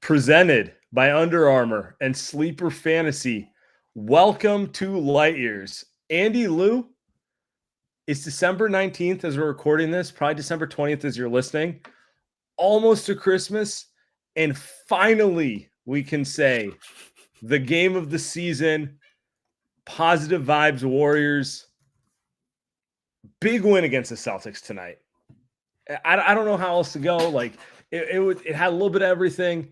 Presented by Under Armour and Sleeper Fantasy. Welcome to Light Years. Andy Lou, it's December 19th as we're recording this, probably December 20th as you're listening. Almost to Christmas, and finally we can say the game of the season, positive vibes Warriors. Big win against the Celtics tonight. I don't know how else to go. Like it had a little bit of everything.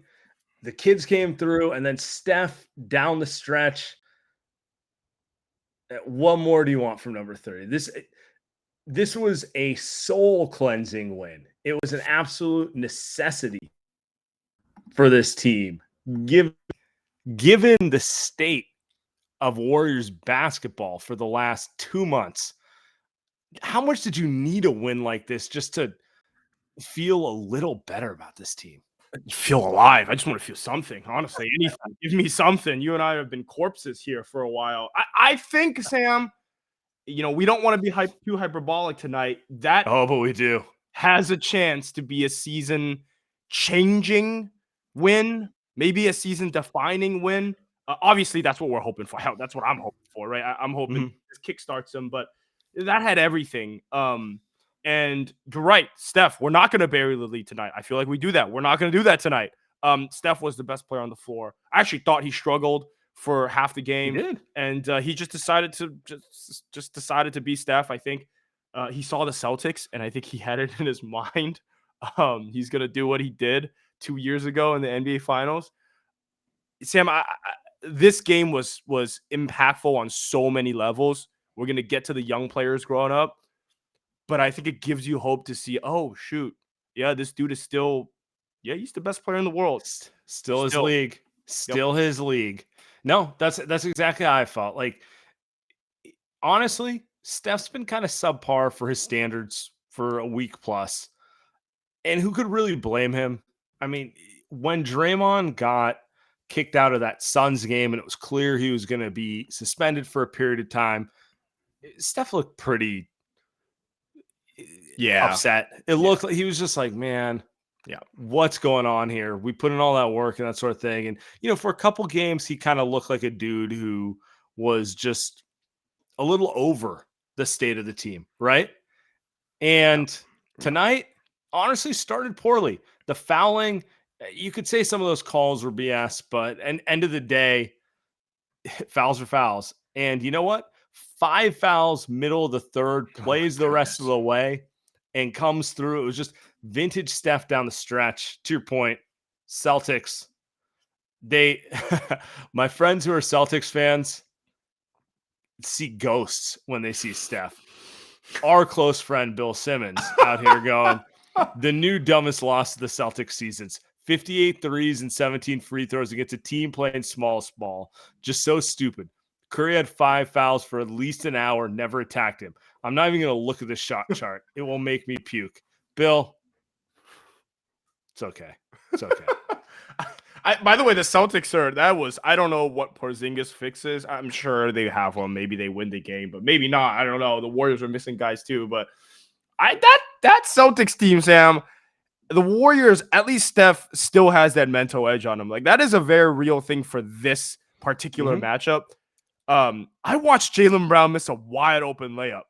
The kids came through, and then Steph down the stretch. What more do you want from number 30? This was a soul-cleansing win. It was an absolute necessity for this team, given the state of Warriors basketball for the last 2 months. How much did you need a win like this just to feel a little better about this team? Feel alive. I just want to feel something, honestly. Anything. Give me something. You and I have been corpses here for a while. I think, Sam, we don't want to be too hyperbolic tonight. But we do. Has a chance to be a season-changing win, maybe a season-defining win. Obviously, that's what we're hoping for. Hell, that's what I'm hoping for, right? I'm hoping this kickstarts them, but that had everything. And you're right, Steph, we're not going to bury the lead tonight. I feel like we do that. We're not going to do that tonight. Steph was the best player on the floor. I actually thought he struggled for half the game. He did. And he just decided to decided to be Steph. I think he saw the Celtics, and I think he had it in his mind. He's going to do what he did 2 years ago in the NBA Finals. Sam, this game was impactful on so many levels. We're going to get to the young players growing up. But I think it gives you hope to see, oh, shoot. Yeah, this dude is still, he's the best player in the world. Still his league. Still his league. No, that's exactly how I felt. Like, honestly, Steph's been kind of subpar for his standards for a week plus. And who could really blame him? I mean, when Draymond got kicked out of that Suns game and it was clear he was going to be suspended for a period of time, Steph looked pretty upset. It looked like he was just like, man, what's going on here? We put in all that work and that sort of thing. And, for a couple games, he kind of looked like a dude who was just a little over the state of the team, right? And tonight, honestly, started poorly. The fouling, you could say some of those calls were BS, but end of the day, fouls are fouls. And you know what? 5 fouls, middle of the third, plays the rest of the way, and comes through. It was just vintage Steph down the stretch. To your point, Celtics, my friends who are Celtics fans see ghosts when they see Steph. Our close friend, Bill Simmons, out here going, the new dumbest loss of the Celtics seasons. 58 threes and 17 free throws against a team playing smallest ball. Just so stupid. Curry had 5 fouls for at least an hour, never attacked him. I'm not even going to look at the shot chart. It will make me puke. Bill, it's okay. It's okay. By the way, the Celtics I don't know what Porzingis fixes. I'm sure they have one. Maybe they win the game, but maybe not. I don't know. The Warriors are missing guys too, but that Celtics team, Sam, the Warriors, at least Steph still has that mental edge on him. Like, that is a very real thing for this particular matchup. I watched Jaylen Brown miss a wide open layup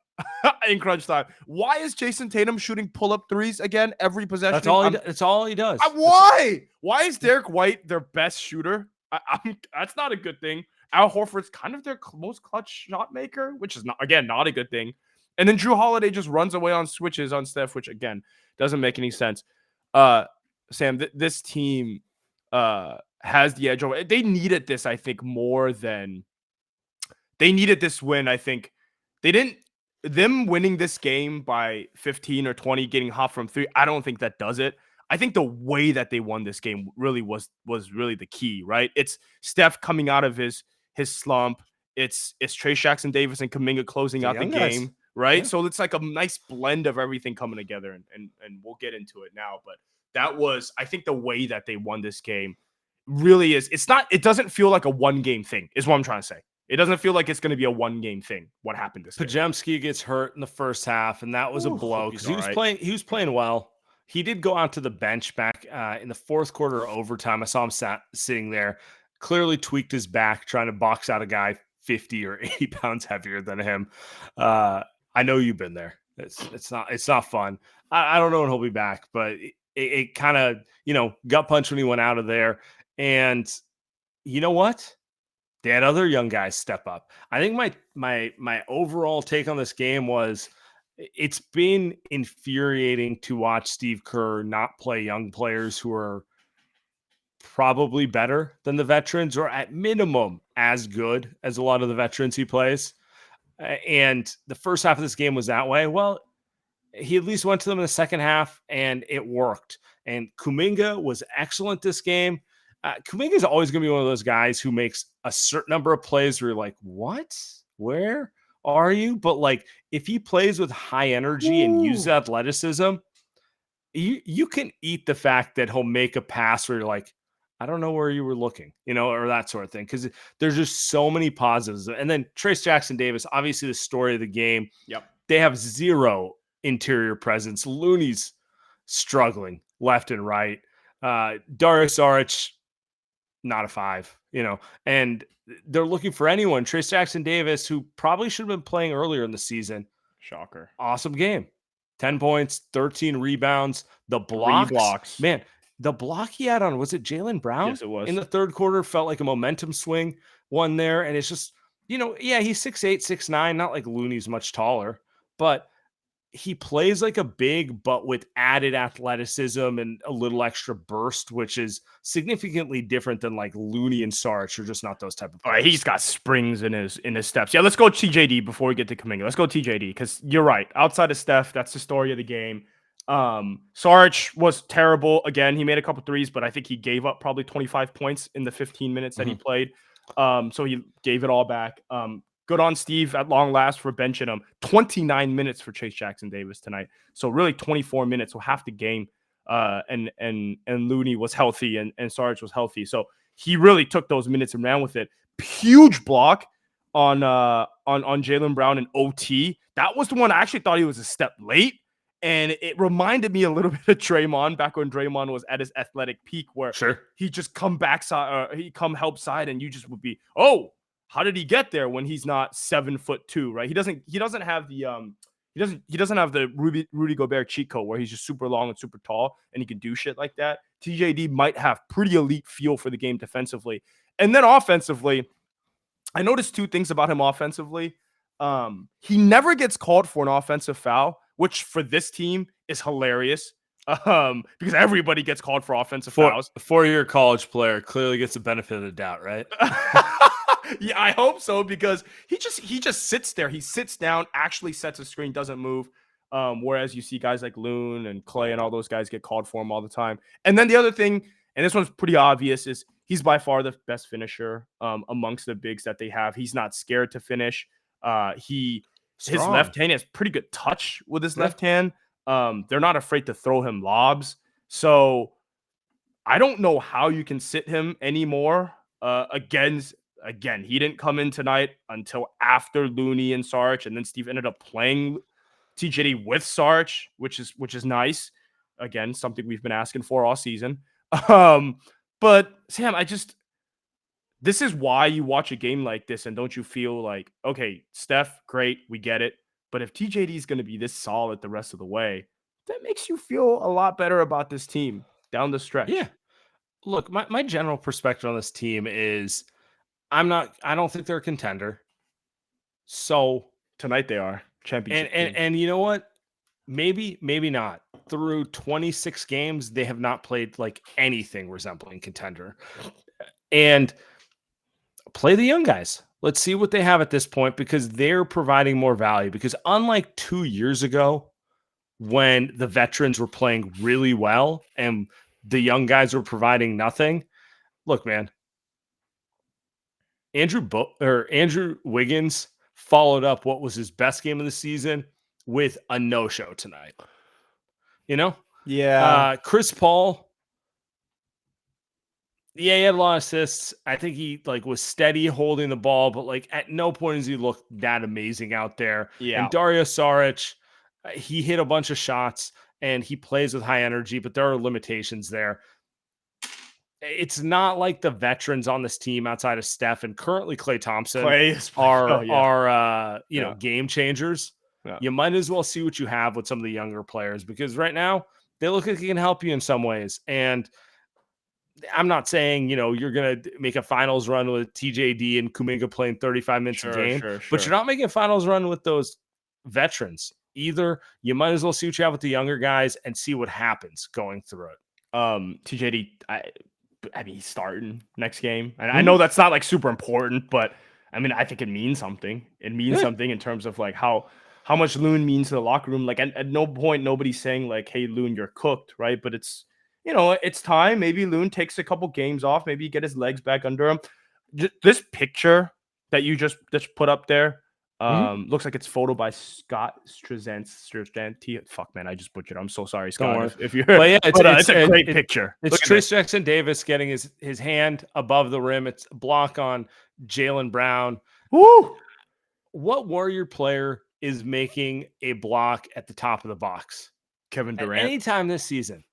in crunch time. Why is Jason Tatum shooting pull-up threes again every possession? That's all he does. Why? Why is Derek White their best shooter? That's not a good thing. Al Horford's kind of their most clutch shot maker, which is not a good thing. And then Drew Holiday just runs away on switches on Steph, which again doesn't make any sense. Sam, this team has the edge over. They needed this, I think, more than. They needed this win, I think. Them winning this game by 15 or 20, getting hot from 3, I don't think that does it. I think the way that they won this game really was really the key, right? It's Steph coming out of his slump. It's Trey Jackson Davis and Kuminga closing out the game, right? Yeah. So it's like a nice blend of everything coming together, and we'll get into it now. But that was, I think, the way that they won this game really is. It doesn't feel like a one-game thing, is what I'm trying to say. It doesn't feel like it's going to be a one-game thing. What happened this game? Podziemski gets hurt in the first half, and that was a blow because he was playing well. he did go out to the bench back in the fourth quarter overtime. I saw him sitting there, clearly tweaked his back, trying to box out a guy 50 or 80 pounds heavier than him. I know you've been there. It's not fun. I don't know when he'll be back, but it kind of, gut punch when he went out of there. And you know what? They had other young guys step up. I think my overall take on this game was it's been infuriating to watch Steve Kerr not play young players who are probably better than the veterans, or at minimum as good as a lot of the veterans he plays. And the first half of this game was that way. Well, he at least went to them in the second half and it worked. And Kuminga was excellent this game. Kuminga is always going to be one of those guys who makes a certain number of plays where you're like, what? Where are you? But like, if he plays with high energy and uses athleticism, you can eat the fact that he'll make a pass where you're like, I don't know where you were looking, or that sort of thing. Because there's just so many positives. And then Trayce Jackson-Davis, obviously the story of the game. Yep. They have zero interior presence. Looney's struggling left and right. Dario Saric, not a 5, and they're looking for anyone. Trayce Jackson-Davis, who probably should have been playing earlier in the season. Shocker. Awesome game. 10 points, 13 rebounds. The blocks. Man, the block he had on, was it Jaylen Brown? Yes, it was. In the third quarter, felt like a momentum swing one there. And it's just, he's 6'8", 6'9", not like Looney's much taller, but he plays like a big, but with added athleticism and a little extra burst, which is significantly different than like Looney and Sarge, are just not those type of players. All right, he's got springs in his steps. Yeah, let's go TJD before we get to Kuminga. Let's go TJD, because you're right. Outside of Steph, that's the story of the game. Sarge was terrible. Again, he made a couple threes, but I think he gave up probably 25 points in the 15 minutes that he played. So he gave it all back. Good on Steve at long last for benching him. 29 minutes for Trayce Jackson-Davis tonight. So really 24 minutes, so half the game. And Looney was healthy and Sarge was healthy. So he really took those minutes and ran with it. Huge block on Jaylen Brown in OT. That was the one I actually thought he was a step late. And it reminded me a little bit of Draymond back when Draymond was at his athletic peak, where he just come backside, he come help side, and you just would be, oh, how did he get there when he's not 7'2", right? He doesn't have the he doesn't have the Rudy Gobert cheat code where he's just super long and super tall and he can do shit like that. TJD might have pretty elite feel for the game defensively. And then offensively, I noticed two things about him offensively. He never gets called for an offensive foul, which for this team is hilarious. Because everybody gets called for offensive fouls. A 4-year college player clearly gets the benefit of the doubt, right? Yeah, I hope so, because he just sits there. He sits down, actually sets a screen, doesn't move. Whereas you see guys like Loon and Clay and all those guys get called for him all the time. And then the other thing, and this one's pretty obvious, is he's by far the best finisher amongst the bigs that they have. He's not scared to finish. His left hand has pretty good touch with his left hand. They're not afraid to throw him lobs. So I don't know how you can sit him anymore. Again, he didn't come in tonight until after Looney and Sarge, and then Steve ended up playing TJD with Sarge, which is nice. Again, something we've been asking for all season. But Sam, this is why you watch a game like this, and don't you feel like, okay, Steph, great, we get it. But if TJD is going to be this solid the rest of the way, that makes you feel a lot better about this team down the stretch. Yeah. Look, my general perspective on this team is I don't think they're a contender. So tonight they are championship. And you know what? Maybe not. Through 26 games, they have not played like anything resembling contender. And play the young guys. Let's see what they have at this point, because they're providing more value. Because unlike 2 years ago, when the veterans were playing really well and the young guys were providing nothing, look, man, Andrew Wiggins followed up what was his best game of the season with a no-show tonight. Yeah. Chris Paul, he had a lot of assists. I think he was steady holding the ball, but at no point does he look that amazing out there. Yeah. And Dario Saric, he hit a bunch of shots. and he plays with high energy, but there are limitations there. It's not like the veterans on this team outside of Steph and currently Klay Thompson are game changers. Yeah. You might as well see what you have with some of the younger players, because right now they look like they can help you in some ways. And I'm not saying, you're going to make a finals run with TJD and Kuminga playing 35 minutes a game, but you're not making a finals run with those veterans either. You might as well see what you have with the younger guys and see what happens going through it. TJD, I mean, he's starting next game. And I know that's not like super important, but I mean, I think it means something. It means something in terms of like how much Loon means to the locker room. Like at no point, nobody's saying like, hey, Loon, you're cooked, right? But it's, it's time. Maybe Loon takes a couple games off. Maybe get his legs back under him. This picture that you just put up there, looks like it's photo by Scott Straczynski. Fuck, man, I just butchered. I'm so sorry, Scott. If you're, but yeah, it's a great picture. It's Trace Jackson Davis getting his hand above the rim. It's a block on Jaylen Brown. Woo! What Warrior player is making a block at the top of the box? Kevin Durant. Anytime this season,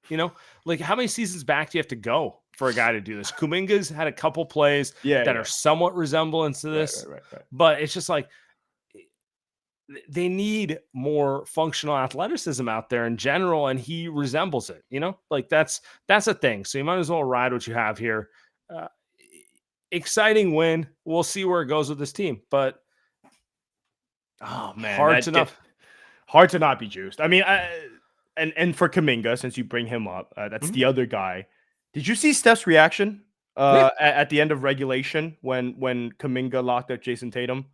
like how many seasons back do you have to go for a guy to do this? Kuminga's had a couple plays that are somewhat resemblance to this, right. But it's just like they need more functional athleticism out there in general, and he resembles it. Like that's a thing. So you might as well ride what you have here. Exciting win. We'll see where it goes with this team, but oh man, hard to not be juiced. I mean, and for Kuminga, since you bring him up, that's the other guy. Did you see Steph's reaction at the end of regulation when Kuminga locked up Jason Tatum?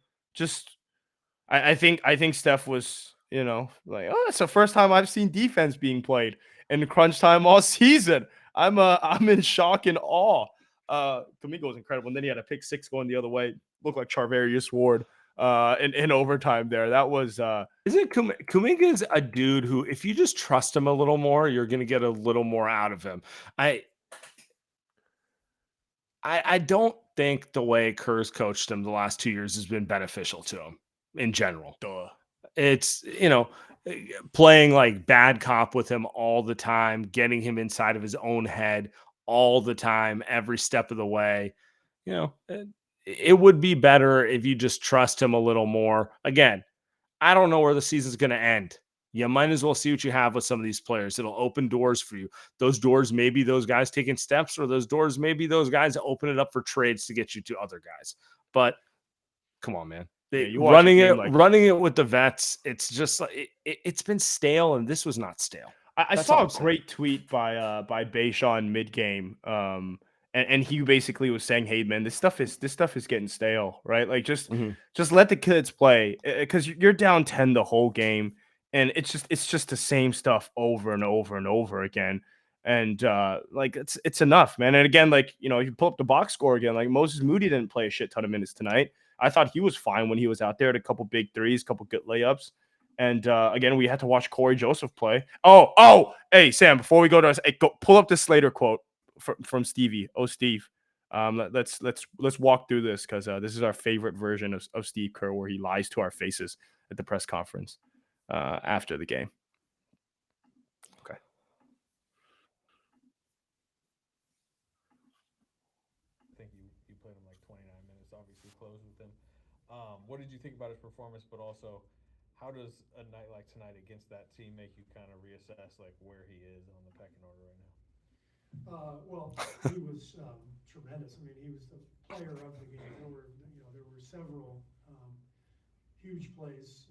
I think Steph was, like, oh, it's the first time I've seen defense being played in crunch time all season. I'm in shock and awe. Kuminga was incredible, and then he had a pick six going the other way. Looked like Charvarius Ward in overtime there. That was isn't Kuminga's a dude who, if you just trust him a little more, you're gonna get a little more out of him. I don't think the way Kerr's coached him the last 2 years has been beneficial to him in general. It's playing like bad cop with him all the time, getting him inside of his own head all the time, every step of the way. It would be better if you just trust him a little more. Again, I don't know where the season's going to end. You might as well see what you have with some of these players. It'll open doors for you. Those doors may be those guys taking steps, or those doors may be those guys that open it up for trades to get you to other guys. But come on, man. Running it with the vets, it's just like it's been stale, and this was not stale. I saw a great tweet by Bayshawn mid-game. And he basically was saying, "Hey, man, this stuff is getting stale, right? Like just let the kids play, because you're down 10 the whole game, and it's just the same stuff over and over and over again. And like it's enough, man. And again, like if you pull up the box score again, like Moses Moody didn't play a shit ton of minutes tonight. I thought he was fine when he was out there. Had a couple big threes, couple good layups. And again, we had to watch Corey Joseph play. Oh, hey Sam, before we go to go pull up the Slater quote from Stevie. Oh, Steve, let's walk through this, because this is our favorite version of Steve Kerr, where he lies to our faces at the press conference after the game. Okay. I think you played him like 29 minutes. Obviously, closed with him. What did you think about his performance? But also, how does a night like tonight against that team make you kind of reassess like where he is on the pecking order right now? Well, he was tremendous. I mean, he was the player of the game. There were several huge plays.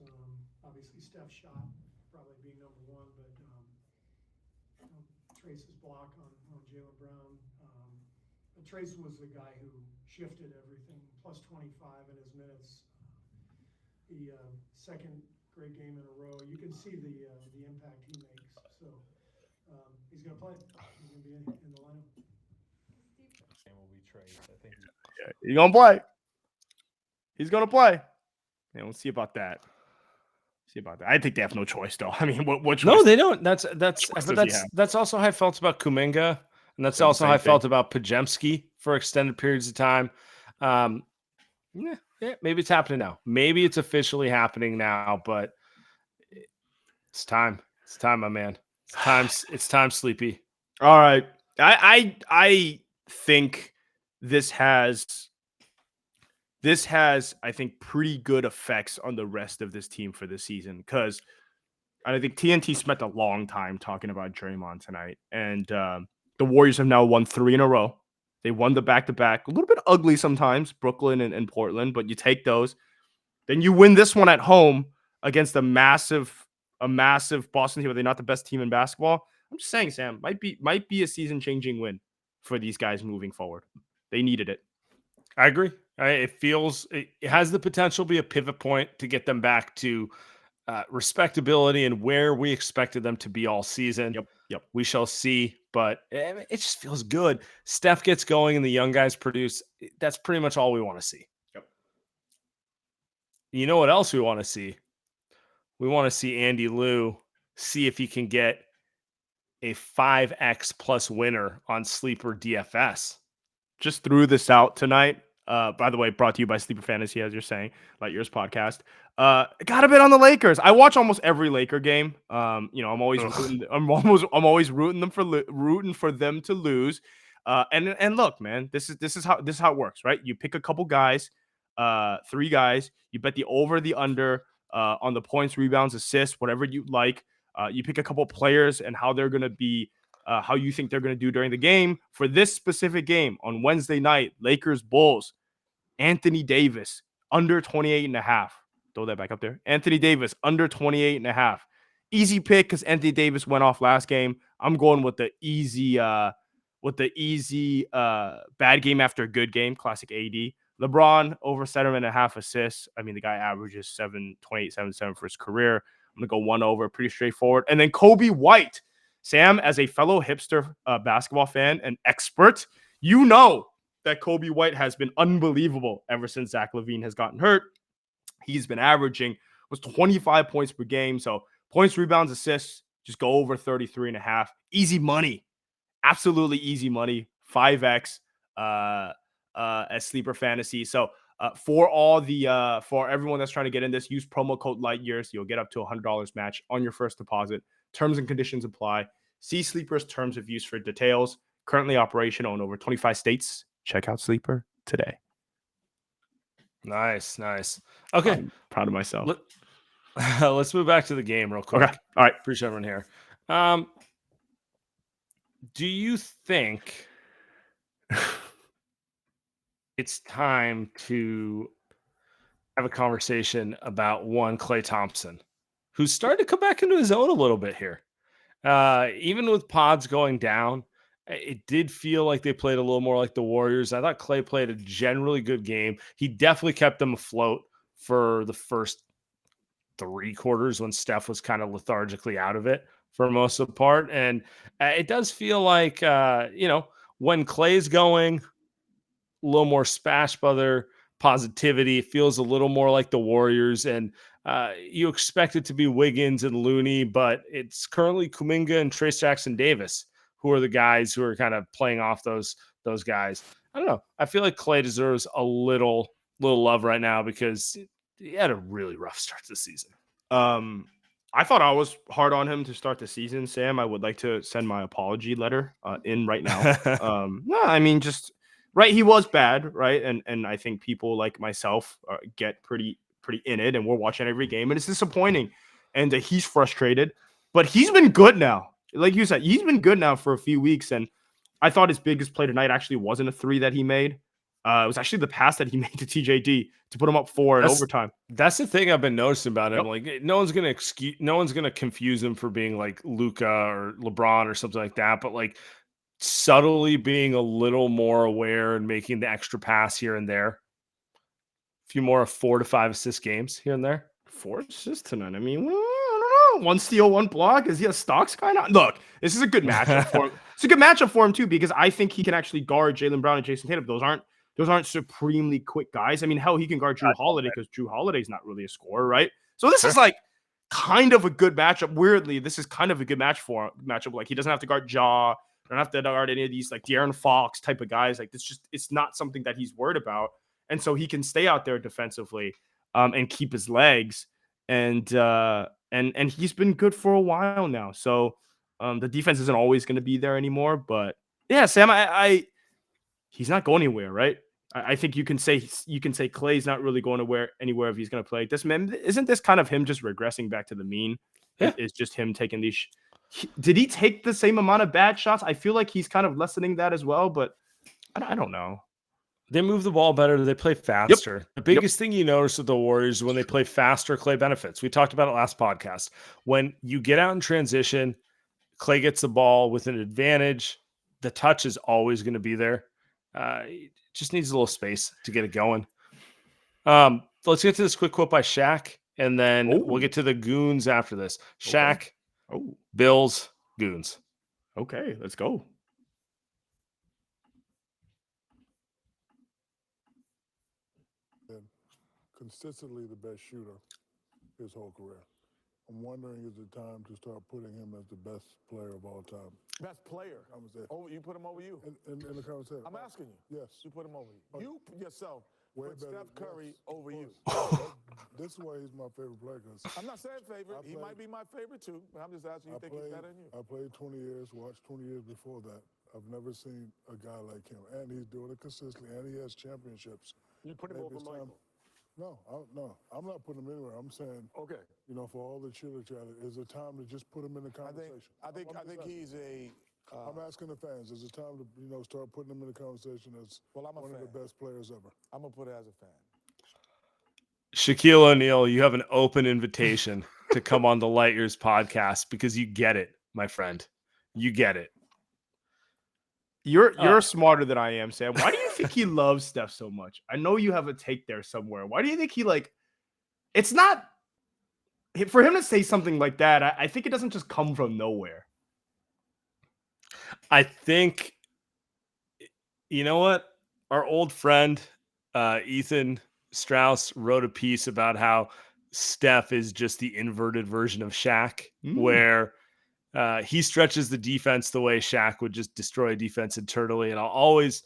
Obviously, Steph's shot probably being number one, but Trace's block on Jaylen Brown. But Trace was the guy who shifted everything. Plus 25 in his minutes. The second great game in a row. You can see the impact he makes. So he's going to play. He's going to be in the lineup. And will be Trace. I think he's going to play. He's going to play. Yeah, we'll see about that. I think they have no choice, though. I mean, what choice? No, they don't. That's also how I felt about Kuminga, and that's also how I felt about Podziemski for extended periods of time. Yeah, maybe it's happening now. Maybe it's officially happening now, but it's time. It's time, my man. It's time, Sleepy. All right. I think this has, I think, pretty good effects on the rest of this team for this season, because I think TNT spent a long time talking about Draymond tonight, and the Warriors have now won 3 in a row. They won the back-to-back, a little bit ugly sometimes, Brooklyn and Portland, but you take those. Then you win this one at home against a massive Boston team. Are they not the best team in basketball? I'm just saying, Sam, might be a season-changing win for these guys moving forward. They needed it. I agree. It has the potential to be a pivot point to get them back to respectability and where we expected them to be all season. Yep. We shall see, but it just feels good. Steph gets going and the young guys produce. That's pretty much all we want to see. Yep. You know what else we want to see? We want to see Andy Liu see if he can get a 5x plus winner on Sleeper DFS. Just threw this out tonight. By the way, brought to you by Sleeper Fantasy, as you're saying, like yours podcast. Got a bit on the Lakers. I watch almost every Laker game. I'm always rooting for them to lose. And look, man, this is how it works, right? You pick a couple guys, 3 guys. You bet the over, the under on the points, rebounds, assists, whatever you like. You pick a couple players and how they're gonna be. How you think they're going to do during the game. For this specific game on Wednesday night, Lakers Bulls, Anthony Davis under 28.5. Throw that back up there. Anthony Davis under 28.5. Easy pick because Anthony Davis went off last game. I'm going with the easy bad game after a good game, classic AD. LeBron over 7.5 assists. I mean, the guy averages 7.28, 7.7 for his career. I'm going to go 1 over, pretty straightforward. And then Kobe White. Sam, as a fellow hipster basketball fan and expert, you know that Kobe White has been unbelievable ever since Zach LaVine has gotten hurt. He's been averaging 25 points per game. So points, rebounds, assists, just go over 33.5. Easy money. Absolutely easy money. 5x as Sleeper Fantasy. So for everyone that's trying to get in this, use promo code LIGHTYEARS. You'll get up to $100 match on your first deposit. Terms and conditions apply. See Sleeper's terms of use for details. Currently operational in over 25 states. Check out Sleeper today. Nice. Okay. I'm proud of myself. Let's move back to the game real quick. Okay. All right. Appreciate everyone here. Do you think it's time to have a conversation about one Klay Thompson, who's starting to come back into his own a little bit here? Even with pods going down, it did feel like they played a little more like the Warriors. I thought Klay played a generally good game. He definitely kept them afloat for the first 3 quarters when Steph was kind of lethargically out of it for most of the part. And it does feel like, when Klay's going, a little more spash brother positivity. It feels a little more like the Warriors, and you expect it to be Wiggins and Looney, but it's currently Kuminga and Trace Jackson Davis who are the guys who are kind of playing off those guys. I don't know. I feel like Klay deserves a little love right now because he had a really rough start to the season. I thought I was hard on him to start the season, Sam. I would like to send my apology letter in right now. No, I mean, just right. He was bad, right? And I think people like myself get pretty in it, and we're watching every game, and it's disappointing. And he's frustrated, but he's been good now. Like you said, he's been good now for a few weeks, and I thought his biggest play tonight actually wasn't a 3 that he made. It was actually the pass that he made to TJD to put him up 4 in overtime. That's the thing I've been noticing about him. Like, no one's gonna confuse him for being like Luka or LeBron or something like that, but like subtly being a little more aware and making the extra pass here and there. A few more 4 to 5 assist games here and there. 4 assists tonight. I mean, I don't know. 1 steal, 1 block. Is he a Stocks kind of? Look, this is a good matchup for him. It's a good matchup for him too, because I think he can actually guard Jaylen Brown and Jason Tatum. Those aren't supremely quick guys. I mean, hell, he can guard Drew Holiday because Drew Holiday's not really a scorer, right? So this is like kind of a good matchup. Weirdly, this is kind of a good matchup. Like, he doesn't have to guard Ja, don't have to guard any of these like De'Aaron Fox type of guys. Like, it's not something that he's worried about, and so he can stay out there defensively and keep his legs. And he's been good for a while now. So The defense isn't always going to be there anymore. But yeah, Sam, he's not going anywhere, right? I think you can say Klay's not really going anywhere if he's going to play. Isn't this kind of him just regressing back to the mean? Yeah. It's just him taking these. Did he take the same amount of bad shots? I feel like he's kind of lessening that as well, but I don't know. They move the ball better. They play faster. Yep. The biggest thing you notice with the Warriors is when they play faster, Klay benefits. We talked about it last podcast. When you get out in transition, Klay gets the ball with an advantage. The touch is always going to be there. It just needs a little space to get it going. Let's get to this quick quote by Shaq, and then we'll get to the goons after this. Shaq, Bills, goons. Okay, let's go. Consistently the best shooter his whole career. I'm wondering, is it time to start putting him as the best player of all time? Best player? I'm saying. Oh, you put him over you? In the conversation. I'm asking you. Yes. You put him over you. You yourself put Steph Curry over you. This is why he's my favorite player. I'm not saying favorite. He might be my favorite too. But I'm just asking you think he's better than you. I played 20 years, watched 20 years before that. I've never seen a guy like him. And he's doing it consistently. And he has championships. You put him over Michael. No, I'm not putting him anywhere. I'm saying, okay, for all the chitter chatter, is it time to just put him in the conversation? I think he's a. I'm asking the fans, is it time to start putting him in the conversation as one of the best players ever? I'm gonna put it as a fan. Shaquille O'Neal, you have an open invitation to come on the Light Years podcast because you get it, my friend. You get it. You're smarter than I am, Sam. Why do you think he loves Steph so much? I know you have a take there somewhere. Why do you think he it's not for him to say something like that? I think it doesn't just come from nowhere. I think, you know what? Our old friend, Ethan Strauss, wrote a piece about how Steph is just the inverted version of Shaq, where he stretches the defense the way Shaq would just destroy a defense internally. And I'll always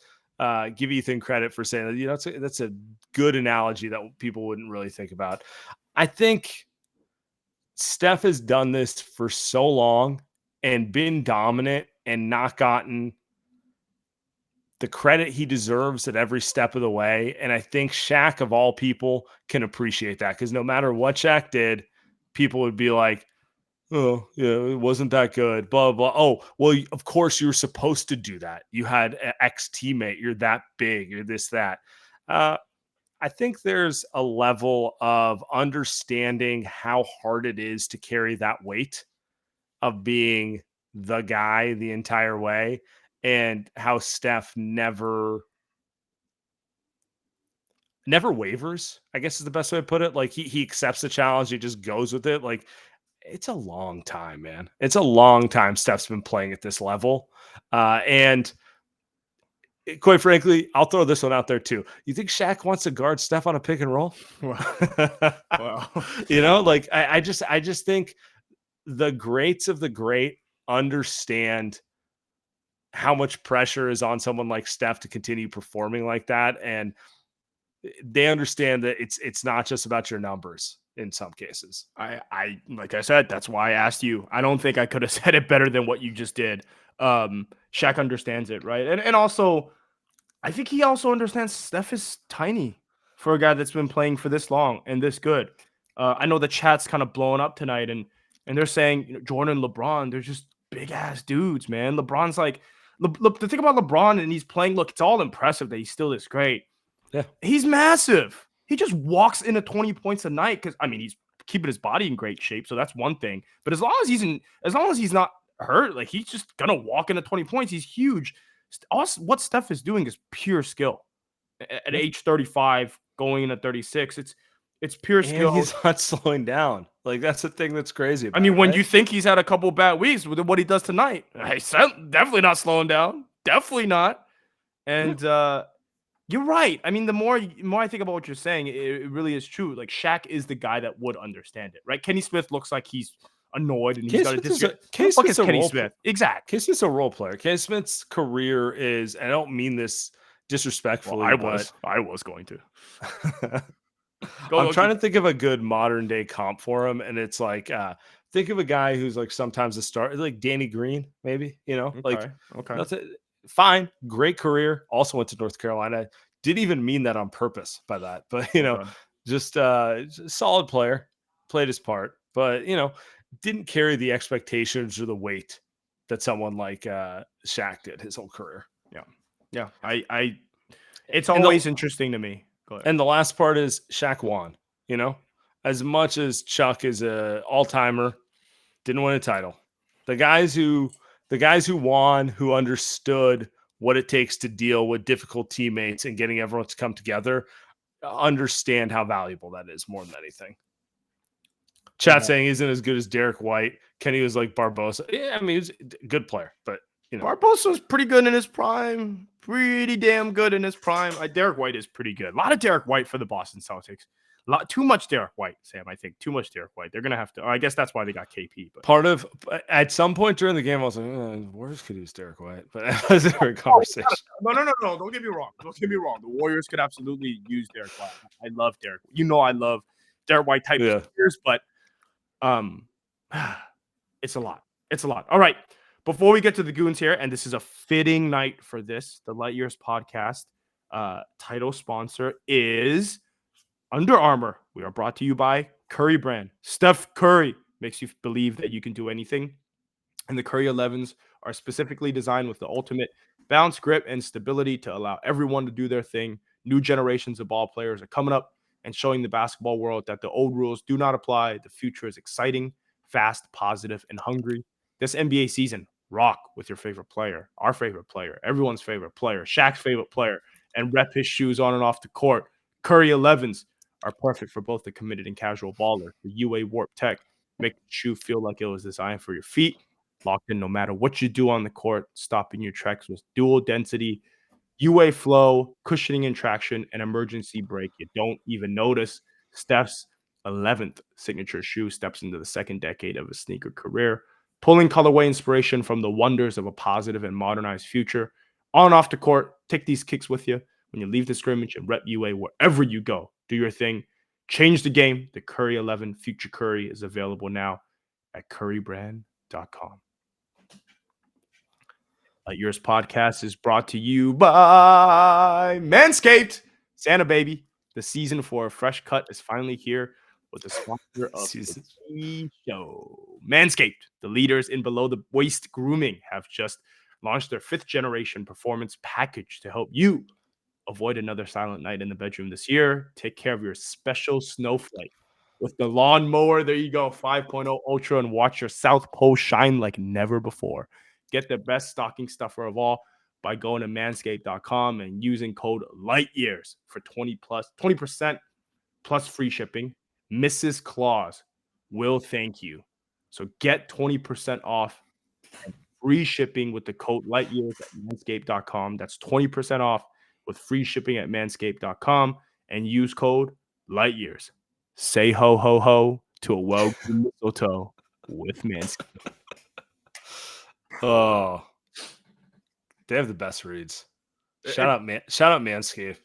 give Ethan credit for saying that, that's a good analogy that people wouldn't really think about. I think Steph has done this for so long and been dominant and not gotten the credit he deserves at every step of the way. And I think Shaq, of all people, can appreciate that, because no matter what Shaq did, people would be like, oh, yeah, it wasn't that good, blah, blah. Oh, well, of course you were supposed to do that. You had an ex-teammate. You're that big. You're this, that. I think there's a level of understanding how hard it is to carry that weight of being the guy the entire way, and how Steph never wavers, I guess is the best way to put it. Like he accepts the challenge. He just goes with it. Like, it's a long time, man. It's a long time Steph's been playing at this level. And quite frankly, I'll throw this one out there too. You think Shaq wants to guard Steph on a pick and roll? Wow. I just think the greats of the great understand how much pressure is on someone like Steph to continue performing like that. And they understand that it's not just about your numbers in some cases. I like I said, that's why I asked you. I don't think I could have said it better than what you just did. Shaq understands it, right? And also, I think he also understands Steph is tiny for a guy that's been playing for this long and this good. I know the chat's kind of blowing up tonight, and they're saying, Jordan and LeBron, they're just big ass dudes, man. LeBron's like, the thing about LeBron, and he's playing, look, it's all impressive that he's still this great. Yeah, he's massive. He just walks into 20 points a night because, I mean, he's keeping his body in great shape, so that's one thing. But as long as he's not hurt, like, he's just gonna walk into 20 points. He's huge. What Steph is doing is pure skill. At age 35, going into 36, it's pure skill. And he's not slowing down. Like, that's the thing that's crazy about I mean, it, when right? you think he's had a couple bad weeks with what he does tonight, he's definitely not slowing down. Definitely not. And you're right. I mean, the more I think about what you're saying, it really is true. Like, Shaq is the guy that would understand it, right? Kenny Smith looks like he's annoyed and he's got a Kenny Smith. Exactly. Kenny Smith's a role player. Kenny Smith's career is, and I don't mean this disrespectfully, well, I was going to. I'm trying to think of a good modern day comp for him, and it's like think of a guy who's like sometimes a star, like Danny Green, maybe, Okay. that's it. Fine, great career. Also went to North Carolina. Didn't even mean that on purpose by that, but just solid player, played his part, but didn't carry the expectations or the weight that someone like Shaq did his whole career. Yeah. It's always interesting to me. Go ahead. And the last part is Shaq won. As much as Chuck is a all-timer, didn't win a title. The guys who won, who understood what it takes to deal with difficult teammates and getting everyone to come together, understand how valuable that is more than anything. Chat saying he isn't as good as Derek White. Kenny was like Barbosa. Yeah, I mean, he was a good player, but Barbosa was pretty good in his prime. Pretty damn good in his prime. Derek White is pretty good. A lot of Derek White for the Boston Celtics. Too much Derek White, Sam. I think too much Derek White. They're gonna have to. I guess that's why they got KP. But at some point during the game, I was like, "Where's could use Derek White?" But that was a great conversation. No. Don't get me wrong. The Warriors could absolutely use Derek White. I love Derek. I love Derek White type players, but it's a lot. All right. Before we get to the Goons here, and this is a fitting night for this, the Light Years podcast title sponsor is Under Armour. We are brought to you by Curry Brand. Steph Curry makes you believe that you can do anything. And the Curry 11s are specifically designed with the ultimate bounce, grip, and stability to allow everyone to do their thing. New generations of ball players are coming up and showing the basketball world that the old rules do not apply. The future is exciting, fast, positive, and hungry. This NBA season, rock with your favorite player, our favorite player, everyone's favorite player, Shaq's favorite player, and rep his shoes on and off the court. Curry 11s are perfect for both the committed and casual baller. The UA Warp Tech make the shoe feel like it was designed for your feet, locked in no matter what you do on the court, stopping your treks with dual density, UA flow, cushioning and traction, and emergency brake. You don't even notice. Steph's 11th signature shoe steps into the second decade of his sneaker career, pulling colorway inspiration from the wonders of a positive and modernized future. On and off the court, take these kicks with you when you leave the scrimmage and rep UA wherever you go. Do your thing. Change the game. The Curry 11 Future Curry is available now at currybrand.com. Light Years podcast is brought to you by Manscaped. Santa baby, the season for a fresh cut is finally here with the sponsor of the show. Manscaped, the leaders in below the waist grooming, have just launched their 5th generation performance package to help you avoid another silent night in the bedroom this year. Take care of your special snowflake with the lawnmower. There you go, 5.0 Ultra, and watch your South Pole shine like never before. Get the best stocking stuffer of all by going to manscaped.com and using code LIGHTYEARS for 20% plus free shipping. Mrs. Claus will thank you. So get 20% off and free shipping with the code LIGHTYEARS at manscaped.com. That's 20% off with free shipping at manscaped.com and use code LIGHTYEARS. Say ho, ho, ho to a well-groomed mistletoe with Manscaped. Oh, they have the best reads. Shout out Manscaped.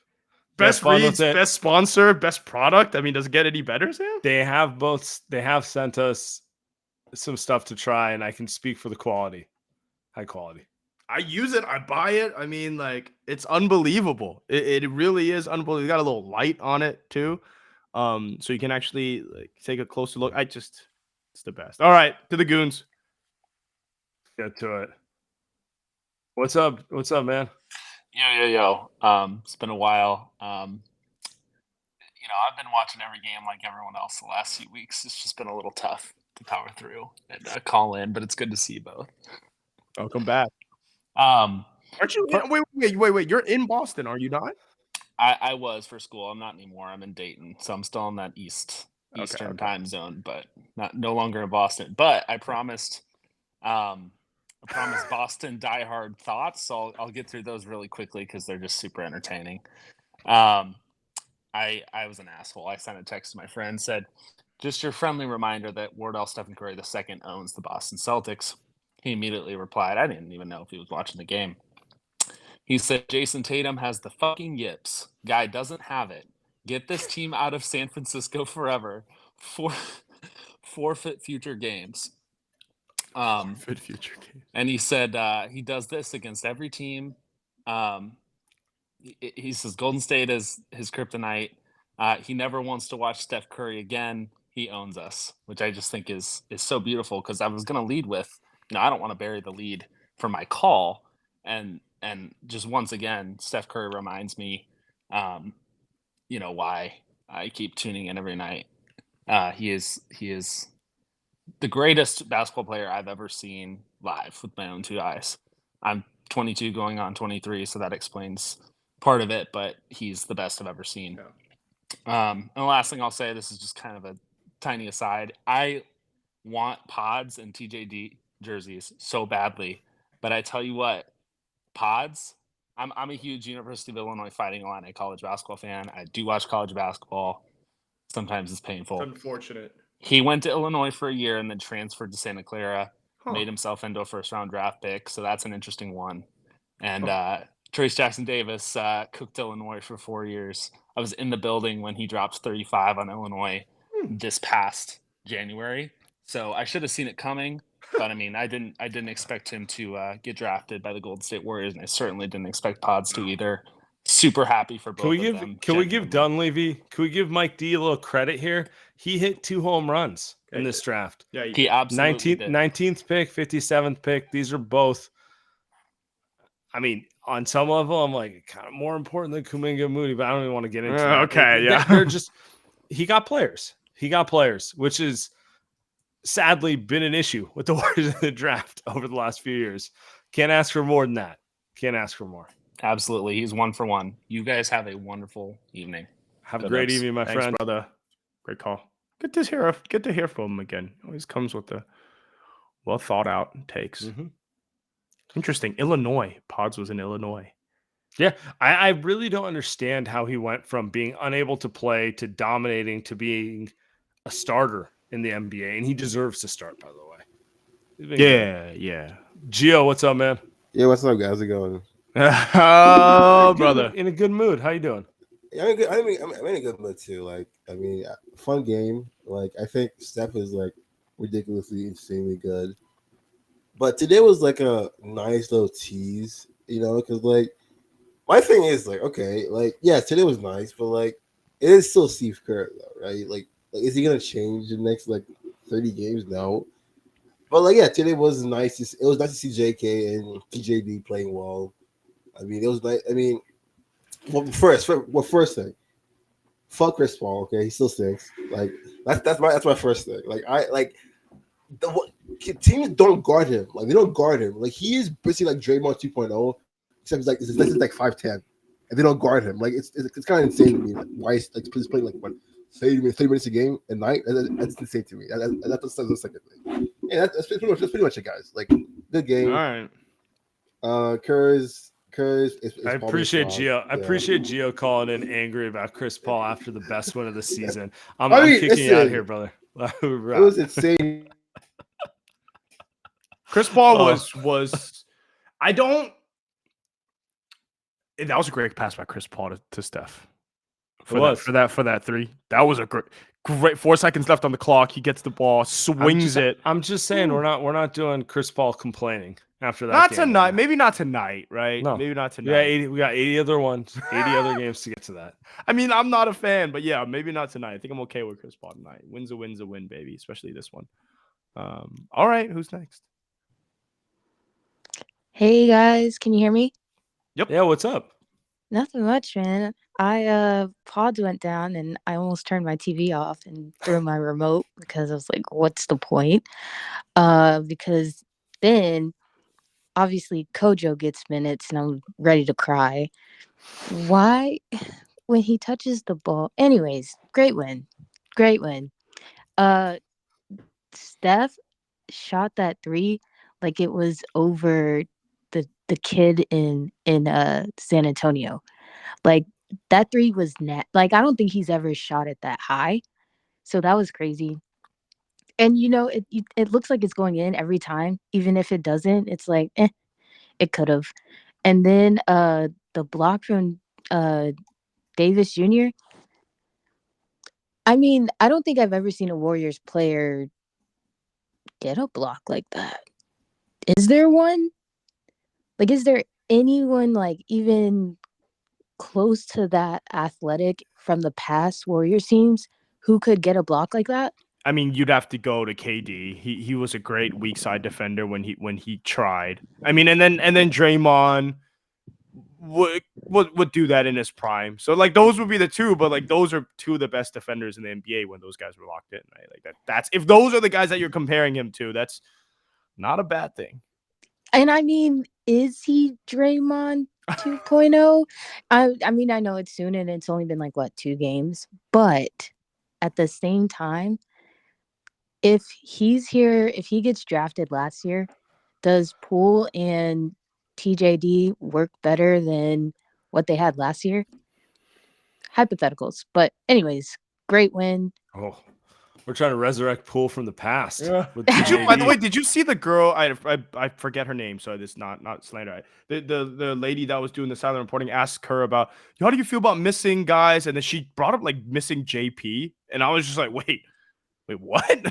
Best reads, best sponsor, best product. I mean, does it get any better, Sam? They have sent us some stuff to try, and I can speak for the quality. High quality. I use it. I buy it. I mean, like, it's unbelievable. It really is unbelievable. It's got a little light on it too. So you can actually take a closer look. It's the best. All right, to the Goons. Get to it. What's up, man? Yo. It's been a while. I've been watching every game like everyone else the last few weeks. It's just been a little tough to power through and call in, but it's good to see you both. Welcome back. Aren't you? Wait. You're in Boston, are you not? I was for school. I'm not anymore. I'm in Dayton, so I'm still in that Eastern time zone, but no longer in Boston. But I promised Boston diehard thoughts, so I'll get through those really quickly because they're just super entertaining. I was an asshole. I sent a text to my friend, said, just your friendly reminder that Wardell Stephen Curry II owns the Boston Celtics. He immediately replied, I didn't even know if he was watching the game. He said, Jason Tatum has the fucking yips. Guy doesn't have it. Get this team out of San Francisco forever. forfeit future games. Forfeit future games. And he said he does this against every team. He says Golden State is his kryptonite. He never wants to watch Steph Curry again. He owns us, which I just think is so beautiful, because I was going to lead with, I don't want to bury the lead for my call. And just once again, Steph Curry reminds me, why I keep tuning in every night. He is the greatest basketball player I've ever seen live with my own two eyes. I'm 22 going on 23, so that explains part of it, but he's the best I've ever seen. Yeah. And the last thing I'll say, this is just kind of a tiny aside. I want Pods and TJD jerseys so badly, but I tell you what, Pods, I'm a huge University of Illinois Fighting Illini college basketball fan. I do watch college basketball. Sometimes it's painful. It's unfortunate. He went to Illinois for a year and then transferred to Santa Clara, made himself into a first-round draft pick, so that's an interesting one. And Trace Jackson Davis cooked Illinois for 4 years. I was in the building when he dropped 35 on Illinois this past January, so I should have seen it coming. But I mean, I didn't expect him to get drafted by the Golden State Warriors, and I certainly didn't expect Pods to either. Super happy for both of them. Can we give Dunleavy? Can we give Mike D a little credit here? He hit 2 home runs in this draft. Yeah, he absolutely did. 19th pick, 57th pick. These are both. I mean, on some level, I'm like kind of more important than Kuminga and Moody, but I don't even want to get into that. Okay, yeah. They're just he got players, which is sadly been an issue with the Warriors in the draft over the last few years. Can't ask for more than that. Can't ask for more. Absolutely. He's 1 for 1. You guys have a wonderful evening. Have a great evening, my friend. Brother. Great call. Good to hear from him again. Always comes with the well thought out takes. Mm-hmm. Interesting. Illinois. Pods was in Illinois. Yeah. I really don't understand how he went from being unable to play to dominating to being a starter in the NBA. And he deserves to start, by the way. Yeah. Gio, what's up, man? Yeah, what's up, guys? How's it going? Oh, brother. In a good mood. How you doing? Yeah, I'm in a good mood too. Like, I mean, fun game. Like, I think Steph is like ridiculously, insanely good. But today was like a nice little tease, because like my thing is like, okay, like today was nice, but like it is still Steve Kerr though, right? Like is he gonna change the next like 30 games? No. But like today was nice. It was nice to see JK and TJD playing well. I mean, it was nice. I mean, first thing, fuck Chris Paul. Okay, he still stinks. Like that's my first thing. Like teams don't guard him. Like they don't guard him. Like he is basically like Draymond 2.0, except he's like 5'10", and they don't guard him. Like it's kind of insane to me. Why he's like playing like 30 minutes a game a night? That's insane to me. That's the second thing. Yeah, that's pretty much it, guys. Like good game. All right. Curry's I appreciate Gio. I appreciate Gio calling in angry about Chris Paul after the best win of the season. I'm kicking you out here, brother. It was insane. Chris Paul was. I don't. That was a great pass by Chris Paul to Steph. For that three. That was a great 4 seconds left on the clock. He gets the ball, swings it. I'm just saying we're not doing Chris Paul complaining after that. Not tonight. Maybe not tonight, right? No. Maybe not tonight. We got 80 other ones, 80 other games to get to that. I mean, I'm not a fan, but yeah, maybe not tonight. I think I'm okay with Chris Paul tonight. Win's a win, baby, especially this one. All right, who's next? Hey guys, can you hear me? Yep. Yeah, what's up? Nothing much, man. Pods went down and I almost turned my TV off and threw my remote because I was like, what's the point? Because then obviously Kojo gets minutes and I'm ready to cry. Why? When he touches the ball. Anyways, great win. Steph shot that 3 like it was over the kid in San Antonio. Like that 3 was net. Like I don't think he's ever shot it that high. So that was crazy. And it looks like it's going in every time, even if it doesn't. It's like it could have. And then the block from Davis Jr. I mean, I don't think I've ever seen a Warriors player get a block like that? Is there one? Like, is there anyone like even close to that athletic from the past Warriors teams who could get a block like that? I mean, you'd have to go to KD. He was a great weak side defender when he tried. I mean, and then Draymond would do that in his prime. So like those would be the two, but like those are two of the best defenders in the NBA when those guys were locked in, right? Like that's if those are the guys that you're comparing him to, that's not a bad thing. And I mean, is he Draymond 2.0? I mean, I know it's soon and it's only been like 2 games, but at the same time, if he's here, if he gets drafted last year, does Poole and TJD work better than what they had last year? Hypotheticals. But anyways, great win. Oh, we're trying to resurrect Poole from the past. Yeah. With By the way, did you see the girl? I forget her name, so this not slander. The lady that was doing the silent reporting asked her about how do you feel about missing guys, and then she brought up like missing JP, and I was just like, wait, what?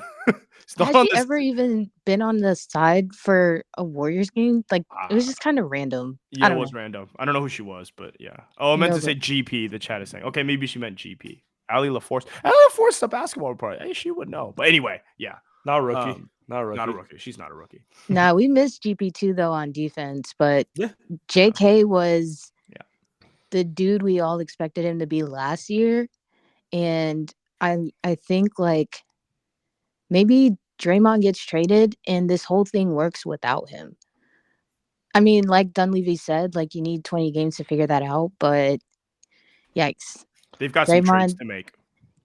Has he ever even been on the side for a Warriors game? Like it was just kind of random. Yeah, it was random. I don't know who she was, but yeah. Oh, I meant to say GP. The chat is saying. Okay, maybe she meant GP. Ali LaForce. Ali LaForce is a basketball reporter. Hey, she would know. But anyway, yeah. Not a rookie. Not a rookie. She's not a rookie. Nah, we missed GP2 though on defense, but JK was the dude we all expected him to be last year. And I think like maybe Draymond gets traded and this whole thing works without him. I mean, like Dunleavy said, like you need 20 games to figure that out, but yikes. They've got some trades to make.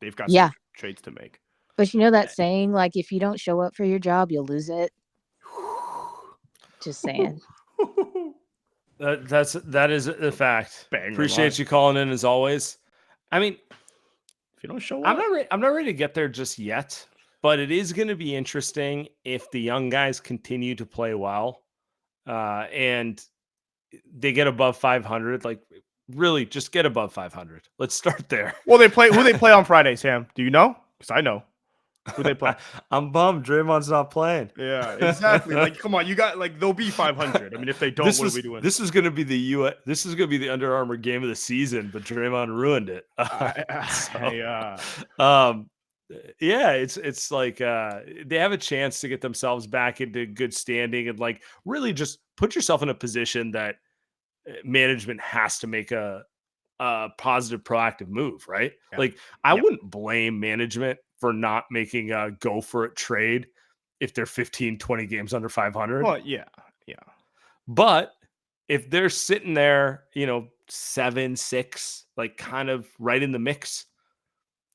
Some trades to make. But you know that saying, like, if you don't show up for your job, you'll lose it. Just saying. That is a fact. Appreciate you calling in as always. I mean, if you don't show up, I'm not ready to get there just yet. But it is going to be interesting if the young guys continue to play well, and they get above 500. Like, really, just get above 500. Let's start there. Well, who they play on Friday, Sam? Do you know? Because I know who they play. I'm bummed Draymond's not playing. Yeah, exactly. Like, come on, you got like they'll be 500. I mean, if they don't, what are we doing? This is going to be This is going to be the Under Armour game of the season, but Draymond ruined it. Yeah, it's like they have a chance to get themselves back into good standing and like really just put yourself in a position that management has to make a positive, proactive move, right? Yeah. Like I wouldn't blame management for not making a go for it trade if they're 15, 20 games under 500. Well, yeah. But if they're sitting there, 7-6, like kind of right in the mix,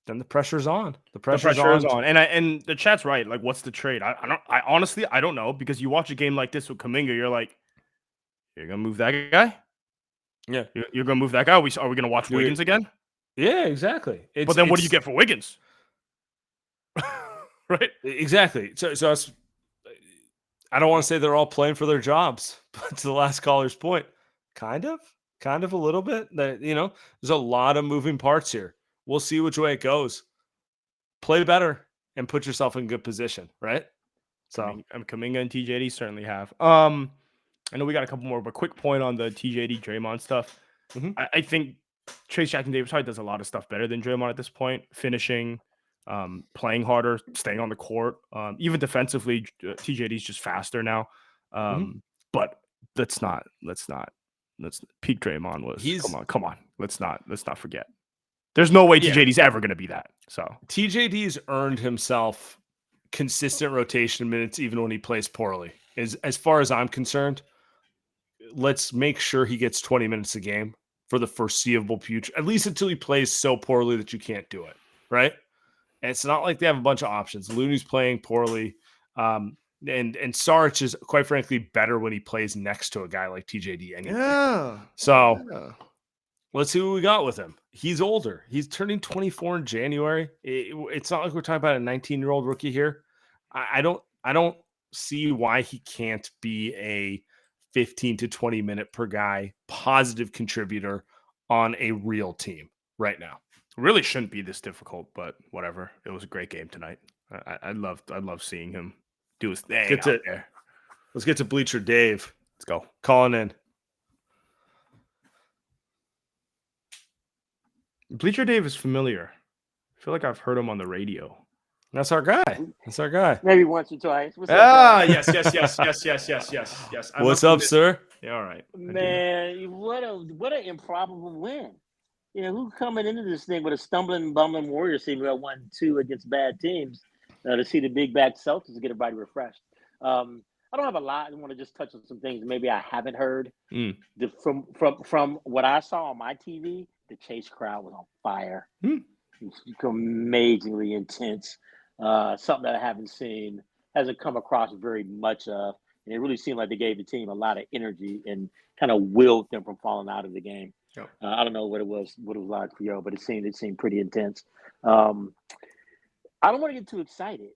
then the pressure's on. The pressure's on. And the chat's right. Like, what's the trade? I honestly don't know, because you watch a game like this with Kuminga, you're like, you're gonna move that guy? Yeah, you're gonna move that guy. Are we gonna watch Wiggins again? Yeah, exactly. But then what do you get for Wiggins? Right? Exactly. So I don't want to say they're all playing for their jobs, but to the last caller's point, kind of a little bit. That there's a lot of moving parts here. We'll see which way it goes. Play better and put yourself in good position, right? So Kuminga and TJD certainly have. I know we got a couple more, but quick point on the TJD Draymond stuff. Mm-hmm. I think Trace Jackson Davis probably does a lot of stuff better than Draymond at this point. Finishing, playing harder, staying on the court. Even defensively, TJD's just faster now. But let's peak Draymond was. Come on. Let's not forget. There's no way TJD's ever going to be that. So TJD's earned himself consistent rotation minutes even when he plays poorly. As far as I'm concerned, let's make sure he gets 20 minutes a game for the foreseeable future, at least until he plays so poorly that you can't do it, right? And it's not like they have a bunch of options. Looney's playing poorly, and Saric is, quite frankly, better when he plays next to a guy like TJD anyway. Yeah. So let's see what we got with him. He's older. He's turning 24 in January. It's not like we're talking about a 19-year-old rookie here. I don't see why he can't be a 15 to 20 minute per guy positive contributor on a real team right now. Really shouldn't be this difficult, but whatever. It was a great game tonight. I love seeing him do his thing out there. Let's get to Bleacher Dave. Let's go. Calling in. Bleacher Dave is familiar. I feel like I've heard him on the radio. That's our guy. Maybe once or twice. What's up, yes. What's up, sir? Yeah, all right. Man, what an improbable win. You know, who's coming into this thing with a stumbling, bumbling Warriors team who have 1-2 against bad teams to see the big back Celtics get everybody refreshed. I don't have a lot. I want to just touch on some things maybe I haven't heard. From what I saw on my TV, the Chase crowd was on fire. It was amazingly intense. Something that I haven't seen, hasn't come across very much of. And it really seemed like they gave the team a lot of energy and kind of willed them from falling out of the game. Yep. I don't know what it was like for you, but it seemed pretty intense. I don't want to get too excited.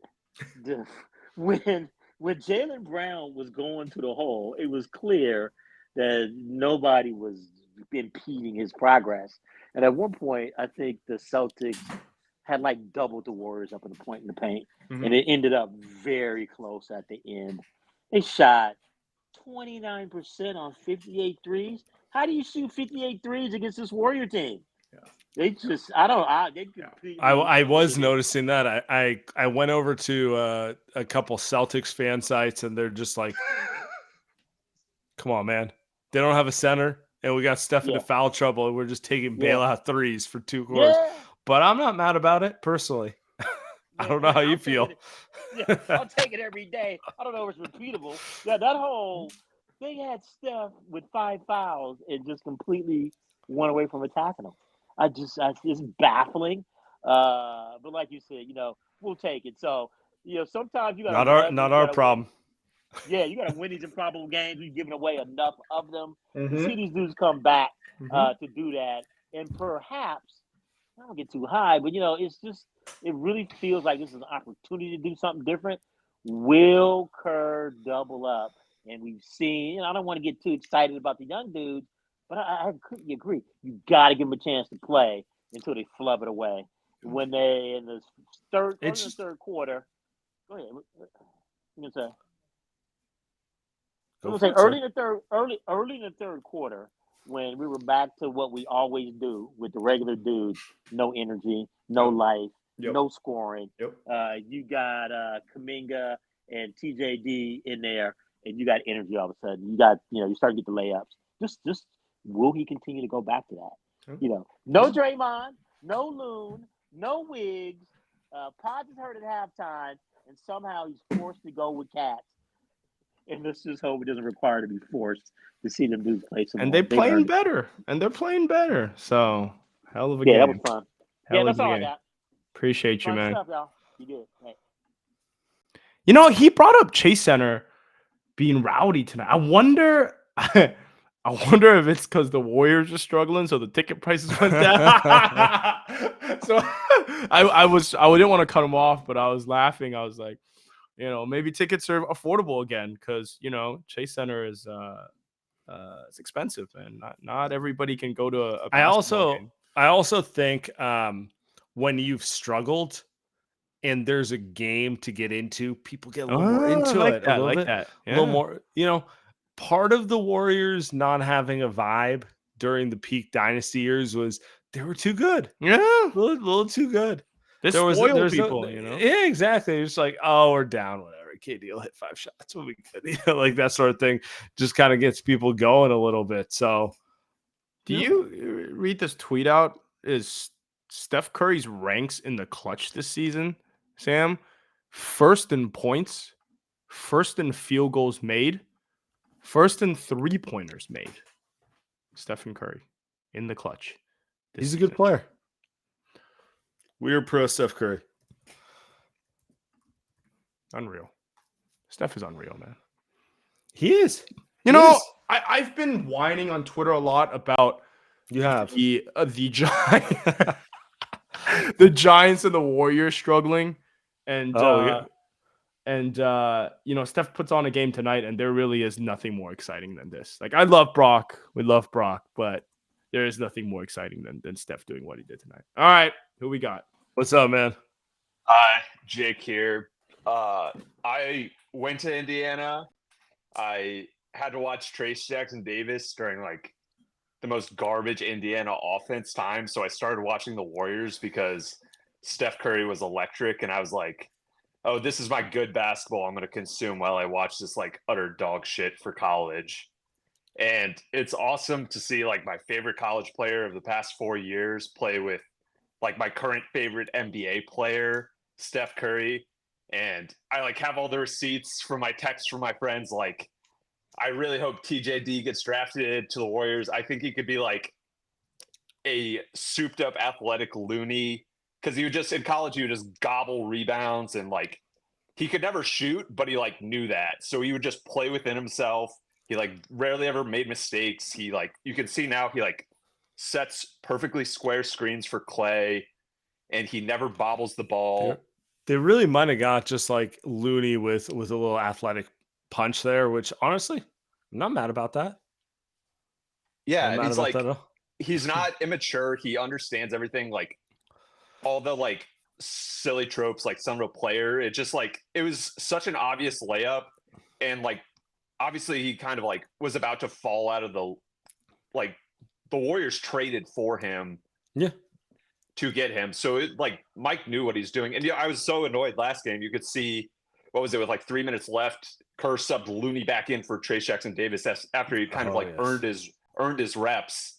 When Jaylen Brown was going to the hole, it was clear that nobody was impeding his progress. And at one point, I think the Celtics had like doubled the Warriors up in the point in the paint. And it ended up very close at the end. They shot 29% on 58 threes. How do you shoot 58 threes against this Warrior team? Yeah. They just, I was noticing that. I went over to a couple Celtics fan sites, and they're just like, come on, man. They don't have a center, and we got Steph into foul trouble, and we're just taking bailout threes for 2 quarters. Yeah. But I'm not mad about it, personally. I don't know how you feel. I'll take it every day. I don't know if it's repeatable. Yeah, that whole they had Steph with 5 fouls and just completely went away from attacking them. It's baffling. But like you said, we'll take it. So, sometimes you got not our problem. Yeah, you got to win these improbable games. We've given away enough of them. To see these dudes come back to do that, and perhaps I don't get too high, but it really feels like this is an opportunity to do something different. Will Kerr double up? And we've seen, I don't want to get too excited about the young dudes, but I couldn't agree. You got to give them a chance to play until they flub it away. When they in the third quarter, go ahead. I'm gonna say early in the third quarter, when we were back to what we always do with the regular dudes, no energy, no life, no scoring. You got Kuminga and TJD in there, and you got energy all of a sudden. You got, you start to get the layups. Just will he continue to go back to that? No Draymond, no Loon, no Wiggs. Podge is hurt at halftime, and somehow he's forced to go with Cats. And let's just hope it doesn't require to be forced to see them dudes play some. And they're playing better. So, hell of a game. Yeah, that was fun. That's all I got. Appreciate you, man. Stuff, y'all. You did. Hey. He brought up Chase Center being rowdy tonight. I wonder if it's because the Warriors are struggling, so the ticket prices went down. So I didn't want to cut him off, but I was laughing. I was like, maybe tickets are affordable again because Chase Center is it's expensive, and not everybody can go to a basketball game. I also think when you've struggled and there's a game to get into, people get a little more into it. A little more. Part of the Warriors not having a vibe during the peak dynasty years was they were too good. Yeah, a little too good. There was people, Yeah, exactly. It's like, oh, we're down, whatever. KD will hit 5 shots. We'll be good. Like that sort of thing just kind of gets people going a little bit. So, do you read this tweet out? Is Steph Curry's ranks in the clutch this season, Sam? First in points, first in field goals made, first in 3-pointers made. Stephen Curry in the clutch. He's a good player. We are pro Steph Curry. Unreal. Steph is unreal, man. He is. I've been whining on Twitter a lot about the Giants and the Warriors struggling, and Steph puts on a game tonight, and there really is nothing more exciting than this. Like, I love Brock. We love Brock, but there is nothing more exciting than Steph doing what he did tonight. All right, who we got? What's up, man? Hi, Jake here. I went to Indiana. I had to watch Trace Jackson Davis during like the most garbage Indiana offense time. So I started watching the Warriors because Steph Curry was electric. And I was like, oh, this is my good basketball I'm going to consume while I watch this like utter dog shit for college. And it's awesome to see like my favorite college player of the past 4 years play with like my current favorite NBA player, Steph Curry. And I like have all the receipts from my texts from my friends. Like, I really hope TJD gets drafted to the Warriors. I think he could be like a souped up athletic loony because he would just in college, he would just gobble rebounds and like he could never shoot, but he like knew that. So he would just play within himself. He like rarely ever made mistakes. He like, you can see now he like sets perfectly square screens for Clay and he never bobbles the ball. They really might have got just like Looney with a little athletic punch there, which honestly, I'm not mad about that. Yeah, and he's like, he's not immature. He understands everything, like all the like silly tropes, like some real player. It just like it was such an obvious layup, and like obviously he kind of like was about to fall out of the like the Warriors traded for him. Yeah. To get him. So it like Mike knew what he's doing. And yeah, I was so annoyed last game. You could see what was it with like 3 minutes left, Kerr subbed Looney back in for Trace Jackson Davis after he kind of like earned his reps.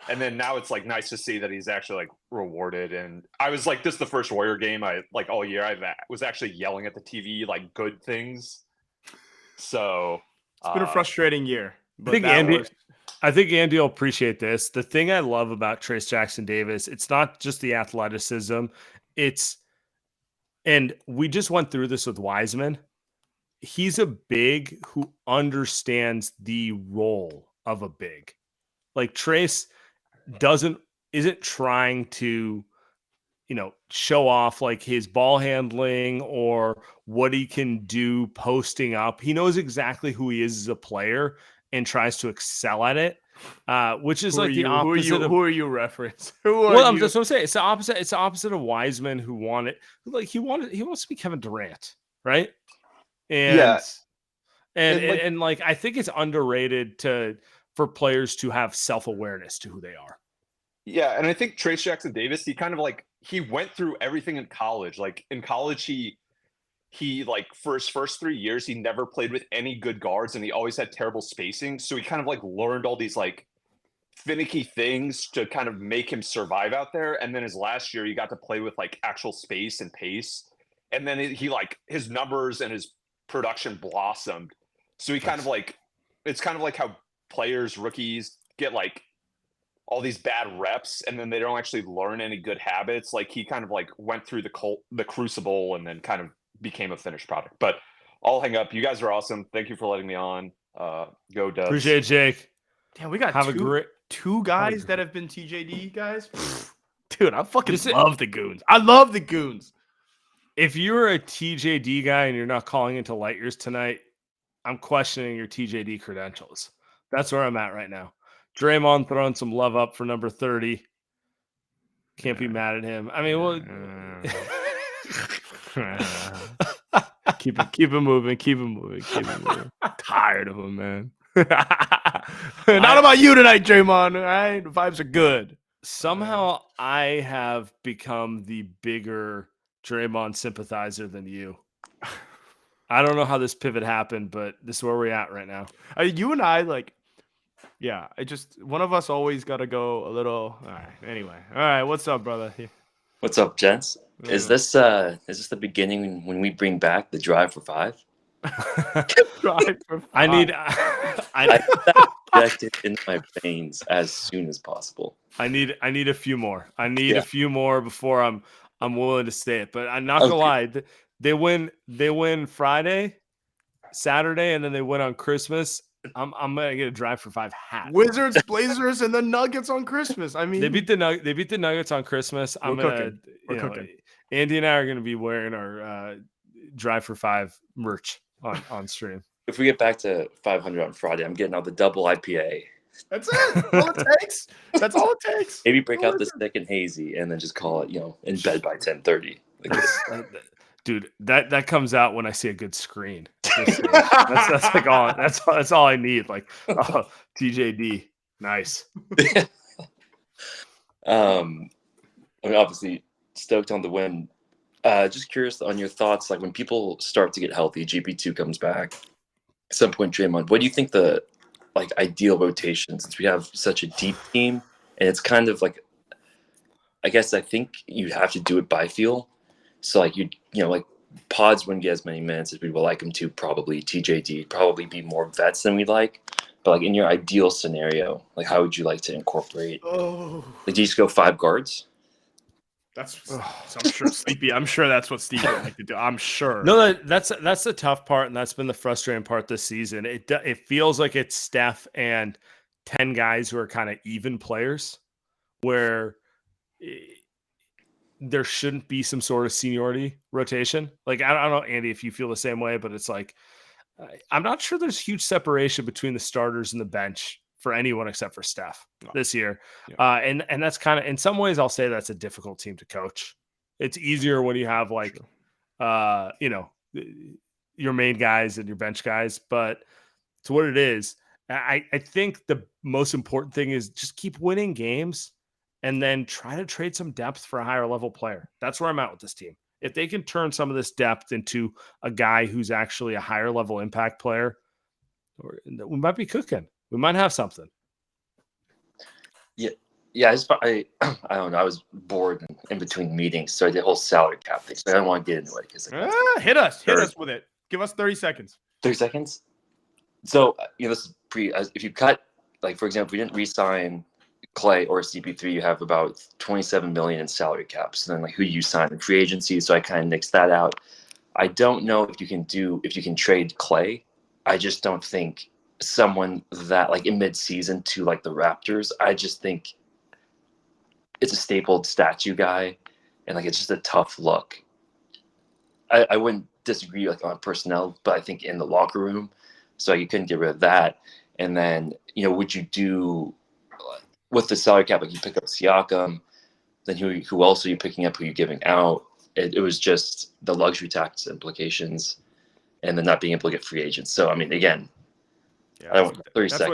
And then now it's like nice to see that he's actually like rewarded. And I was like, this is the first Warrior game I like all year. I was actually yelling at the TV like good things. So it's been a frustrating year. But I think Andy will appreciate this. The thing I love about Trace Jackson Davis, it's not just the athleticism. And we just went through this with Wiseman. He's a big who understands the role of a big. Like Trace isn't trying to, show off like his ball handling or what he can do posting up. He knows exactly who he is as a player and tries to excel at it, which is like the opposite. Who are you referencing? That's what I'm saying. It's the opposite. It's the opposite of Wiseman, who he wants to be Kevin Durant, right? And and I think it's underrated for players to have self-awareness to who they are. Yeah, and I think Trace Jackson Davis, he kind of like he went through everything in college. Like in college, he like for his first 3 years, he never played with any good guards and he always had terrible spacing. So he kind of like learned all these like finicky things to kind of make him survive out there. And then his last year, he got to play with like actual space and pace. And then he like his numbers and his production blossomed. So he kind of like, it's kind of like how rookies get like all these bad reps and then they don't actually learn any good habits. Like he kind of like went through the crucible and then kind of became a finished product. But I'll hang up. You guys are awesome. Thank you for letting me on. Go Dubs. Appreciate it, Jake. Yeah, we got two guys that have been TJD guys. Dude, I fucking love the Goons. I love the Goons. If you're a TJD guy and you're not calling into light years tonight, I'm questioning your TJD credentials. That's where I'm at right now. Draymond throwing some love up for number 30. Can't be mad at him. I mean, well, keep it moving. I'm tired of him, man. Not about you tonight, Draymond. All right, the vibes are good. Somehow, I have become the bigger Draymond sympathizer than you. I don't know how this pivot happened, but this is where we're at right now. You and I, like, yeah, one of us always got to go a little. All right, anyway. All right, what's up, brother? What's up, gents? Is this the beginning when we bring back the Drive for Five? Drive for Five. I need injected in my veins as soon as possible. I need a few more. A few more before I'm willing to say it. But I'm not gonna lie. They win Friday, Saturday, and then they win on Christmas. I'm gonna get a Drive for Five hat. Wizards, Blazers, and the Nuggets on Christmas. I mean, they beat the Nuggets on Christmas. Andy and I are gonna be wearing our Drive for Five merch on stream. If we get back to 500 on Friday, I'm getting out the double IPA. That's it. All it takes. That's all it takes. Maybe break out the thick and hazy, and then just call it, in bed by 10:30. Dude, that comes out when I see a good screen. That's like all. That's all I need. Like, oh, TJD, nice. I mean, obviously stoked on the win. Just curious on your thoughts. Like when people start to get healthy, GP2 comes back. At some point, Draymond, what do you think the ideal rotation, since we have such a deep team, and it's kind of like, I think you have to do it by feel. So like Pods wouldn't get as many minutes as we would like him to. Probably TJD probably be more vets than we'd like. But like in your ideal scenario, like how would you like to incorporate? Oh, like do you just go 5 guards? I'm sure Sleepy. I'm sure that's what Steve would like to do. I'm sure. No, that's the tough part, and that's been the frustrating part this season. It feels like it's Steph and 10 guys who are kind of even players, where there shouldn't be some sort of seniority rotation. Like I don't know, Andy, if you feel the same way, but it's like I'm not sure there's huge separation between the starters and the bench for anyone except for Steph this year. Yeah. And that's kind of, in some ways, I'll say that's a difficult team to coach. It's easier when you have like, your main guys and your bench guys, but to what it is, I think the most important thing is just keep winning games and then try to trade some depth for a higher level player. That's where I'm at with this team. If they can turn some of this depth into a guy who's actually a higher level impact player, we might be cooking. We might have something. Yeah. I don't know. I was bored in between meetings, so I did a whole salary cap thing. So I don't want to get into it because hit us with it. Give us 30 seconds. 30 seconds. So this is if you cut, like for example, if we didn't re-sign Clay or CP3, you have about $27 million in salary caps. So then like who you sign in free agency. So I kind of nixed that out. I don't know if you can trade Clay. I just don't think someone that like in mid-season to like the Raptors, I just think it's a stapled statue guy and like it's just a tough look. I wouldn't disagree like on personnel, but I think in the locker room, so you couldn't get rid of that. And then would you do with the salary cap, like you pick up Siakam, then who else are you picking up, who are you giving out? It was just the luxury tax implications and then not being able to get free agents. So I mean, again, yeah,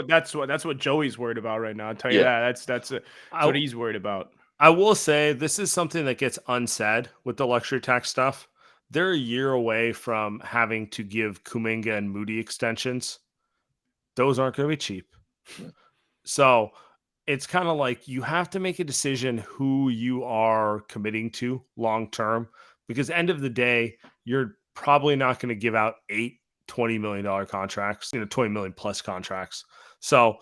that's what Joey's worried about right now. I'll tell you that. That's what he's worried about. I will say this is something that gets unsaid with the luxury tax stuff. They're a year away from having to give Kuminga and Moody extensions. Those aren't going to be cheap. So it's kind of like you have to make a decision who you are committing to long term, because end of the day, you're probably not going to give out 8 $20 million contracts, 20 million plus contracts. So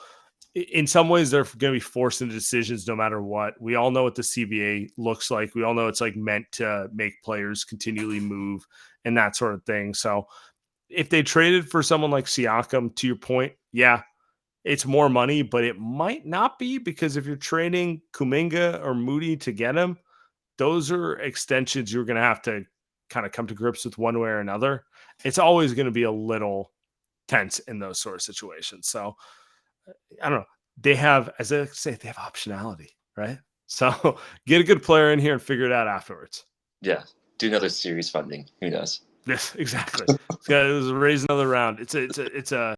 in some ways they're going to be forced into decisions no matter what. We all know what the CBA looks like. We all know it's like meant to make players continually move and that sort of thing. So if they traded for someone like Siakam, to your point, yeah, it's more money, but it might not be, because if you're trading Kuminga or Moody to get him, those are extensions you're going to have to kind of come to grips with one way or another. It's always going to be a little tense in those sort of situations. So I don't know. They have, as I say, they have optionality, right? So get a good player in here and figure it out afterwards. Yeah. Do another series funding. Who knows? Yes, exactly. It was raise another round. It's a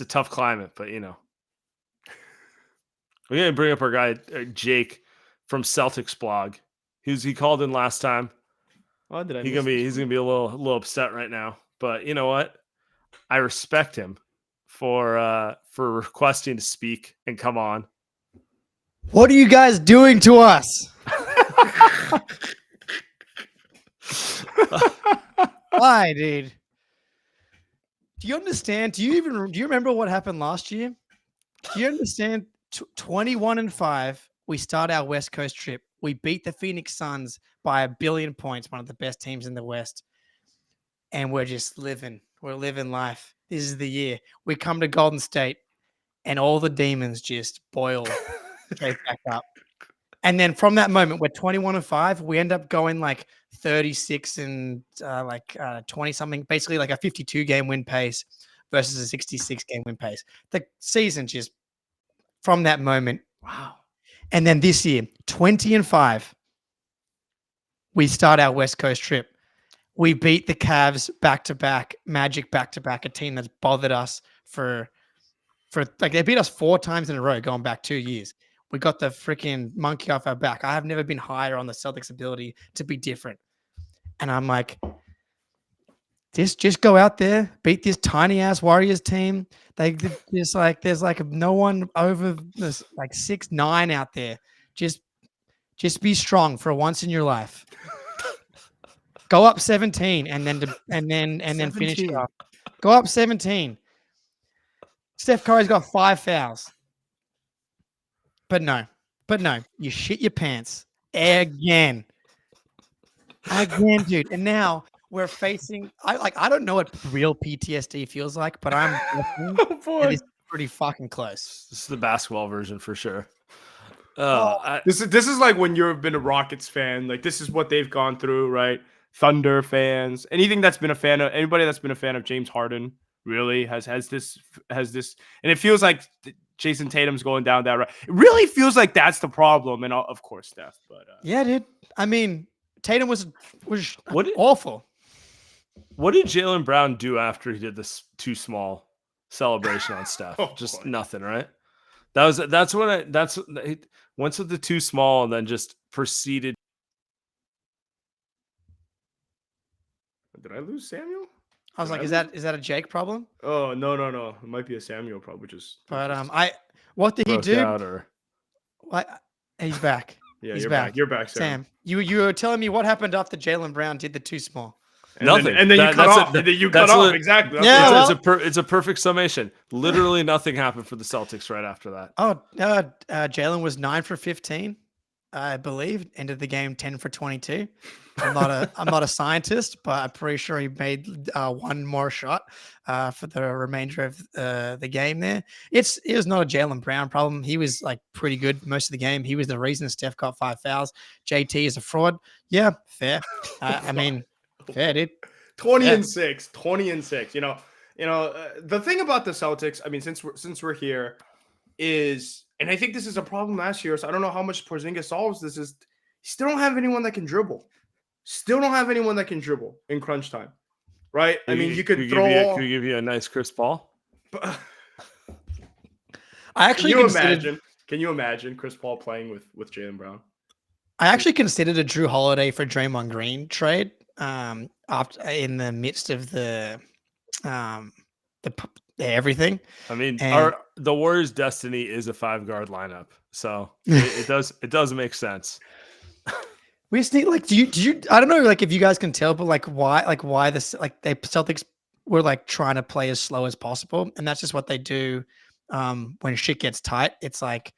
tough climate, but we're gonna bring up our guy Jake from Celtics blog. He called in last time. Oh, he's gonna be a little upset right now. But you know what? I respect him for requesting to speak and come on. What are you guys doing to us? Why, dude? Do you understand? Do you remember what happened last year? Do you understand? 21-5, we start our West Coast trip. We beat the Phoenix Suns by 1 billion points, one of the best teams in the West. And we're just living. We're living life. This is the year. We come to Golden State, and all the demons just boil straight back up. And then from that moment, we're 21-5. We end up going like 36 and 20 something, basically like a 52 game win pace versus a 66 game win pace. The season just from that moment, wow. And then this year, 20-5, we start our West Coast trip. we beat the Cavs back-to-back, Magic back-to-back, a team that's bothered us for like they beat us 4 times in a row going back 2 years. We got the freaking monkey off our back. I have never been higher on the Celtics' ability to be different. And I'm like, just go out there, beat this tiny ass Warriors team. There's like no one over this like 6'9" out there. Just be strong for once in your life. Go up 17 and then finish it off. Go up 17. Steph Curry's got 5 fouls. But no, you shit your pants again, dude. And now we're facing. I don't know what real PTSD feels like, but I'm. Oh boy, it's pretty fucking close. This is the basketball version for sure. This is like when you've been a Rockets fan. Like this is what they've gone through, right? Thunder fans, anybody that's been a fan of James Harden, really has this, and it feels like Jason Tatum's going down that road. It really feels like that's the problem, and of course Steph. But yeah, dude. I mean, Tatum was awful. What did Jaylen Brown do after he did this too small celebration on Steph? Just nothing, right? That's he went with the too small and then just proceeded. Did I lose Samuel? I was like, is that a Jake problem? Oh no. It might be a Samuel problem, But what did he do? He's back. Yeah, he's you're back. You're back, Sam. You were telling me what happened after Jaylen Brown did the too small. Nothing. And then you cut off. And then you cut off. Exactly. It's a perfect summation. Literally nothing happened for the Celtics right after that. Oh, Jaylen was 9 for 15, I believe. Ended the game 10 for 22. I'm not a scientist, but I'm pretty sure he made one more shot for the remainder of the game. There, it was not a Jaylen Brown problem. He was like pretty good most of the game. He was the reason Steph got 5 fouls. JT is a fraud. Yeah, fair. I mean, fair, dude. 20 and 6. You know, the thing about the Celtics, I mean, since we're here, is, and I think this is a problem last year. So I don't know how much Porzingis solves this. Is you still don't have anyone that can dribble. Still don't have anyone that can dribble in crunch time, right? I mean, you could throw. Could give you a nice Chris Paul? Can you imagine Chris Paul playing with Jaylen Brown? I actually considered a Drew Holiday for Draymond Green trade after in the midst of the everything. I mean, the Warriors' destiny is a 5-guard lineup, so it does make sense. We just need do you I don't know if you guys can tell, but why the Celtics were trying to play as slow as possible, and that's just what they do when shit gets tight. It's like,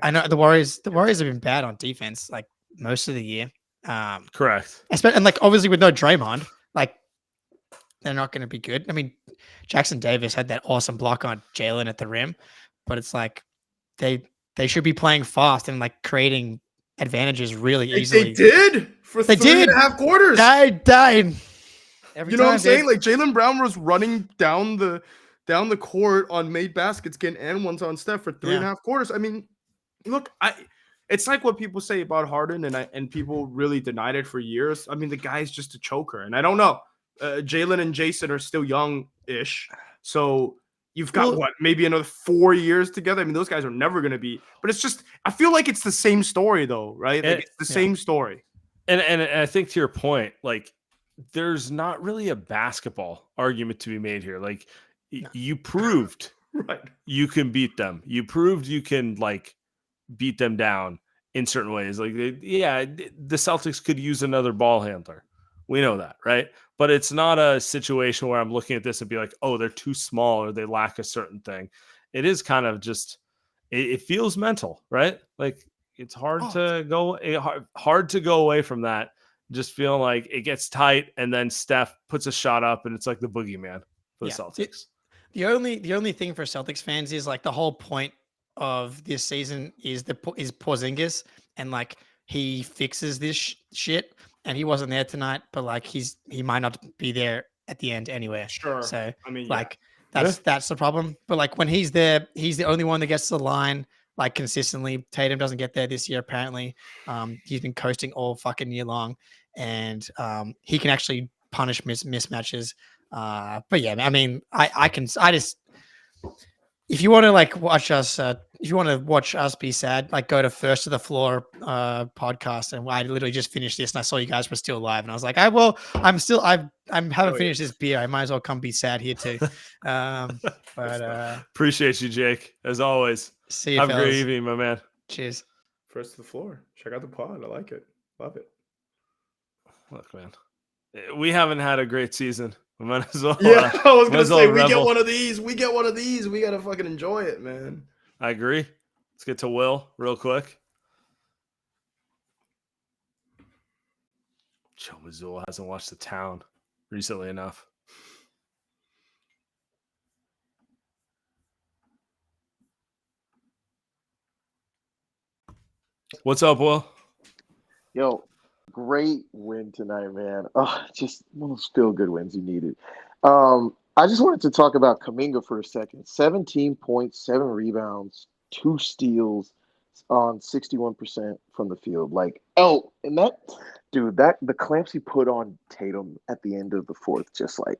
I know the Warriors have been bad on defense most of the year. Correct. And obviously with no Draymond, they're not going to be good. I mean, Jackson Davis had that awesome block on Jaylen at the rim, but it's they should be playing fast and creating advantages really easily. They did for 3.5 quarters. They died. You know what I'm saying? Jaylen Brown was running down the court on made baskets, getting and ones on Steph for 3.5 quarters. I mean, look, it's like what people say about Harden, and people really denied it for years. I mean, the guy's just a choker, and I don't know. Jaylen and Jason are still young-ish, so you've got maybe another 4 years together. I mean, those guys are never going to be. But it's just, I feel like it's the same story, though, right? It's the same story. And I think to your point, there's not really a basketball argument to be made here. You proved you can beat them. You proved you can beat them down in certain ways. The Celtics could use another ball handler. We know that, right? But it's not a situation where I'm looking at this and be like, oh, they're too small or they lack a certain thing. It is kind of just, it feels mental, right? It's hard to go away from that. Just feeling like it gets tight and then Steph puts a shot up and it's like the boogeyman for the Celtics. The only thing for Celtics fans is the whole point of this season is Porzingis, and he fixes this shit. And he wasn't there tonight, but he might not be there at the end anyway. Sure. So I mean, that's the problem. But when he's there, he's the only one that gets to the line consistently. Tatum doesn't get there this year apparently. He's been coasting all fucking year long, and he can actually punish mismatches. But yeah, I mean, I just if you want to like watch us, if you want to watch us be sad, like go to First to the Floor podcast, and I literally just finished this, and I saw you guys were still alive, and I was like, I haven't finished this beer. I might as well come be sad here too. Appreciate you, Jake, as always. See you. Have fellas. a great evening, my man. Cheers. First to the Floor. Check out the pod. I like it. Love it. Look, man, we haven't had a great season. We might as well. Yeah, I was gonna say we revel. get one of these. We get one of these. We gotta fucking enjoy it, man. I agree. Let's get to Will real quick. Joe Mazzulla hasn't watched The Town recently enough. What's up, Will? Yo, great win tonight, man. Oh, just one of those feel-good wins you needed. I just wanted to talk about Kuminga for a second. 17 points, 7 rebounds, 2 steals on 61% from the field. Like, and that the clamps he put on Tatum at the end of the fourth, just like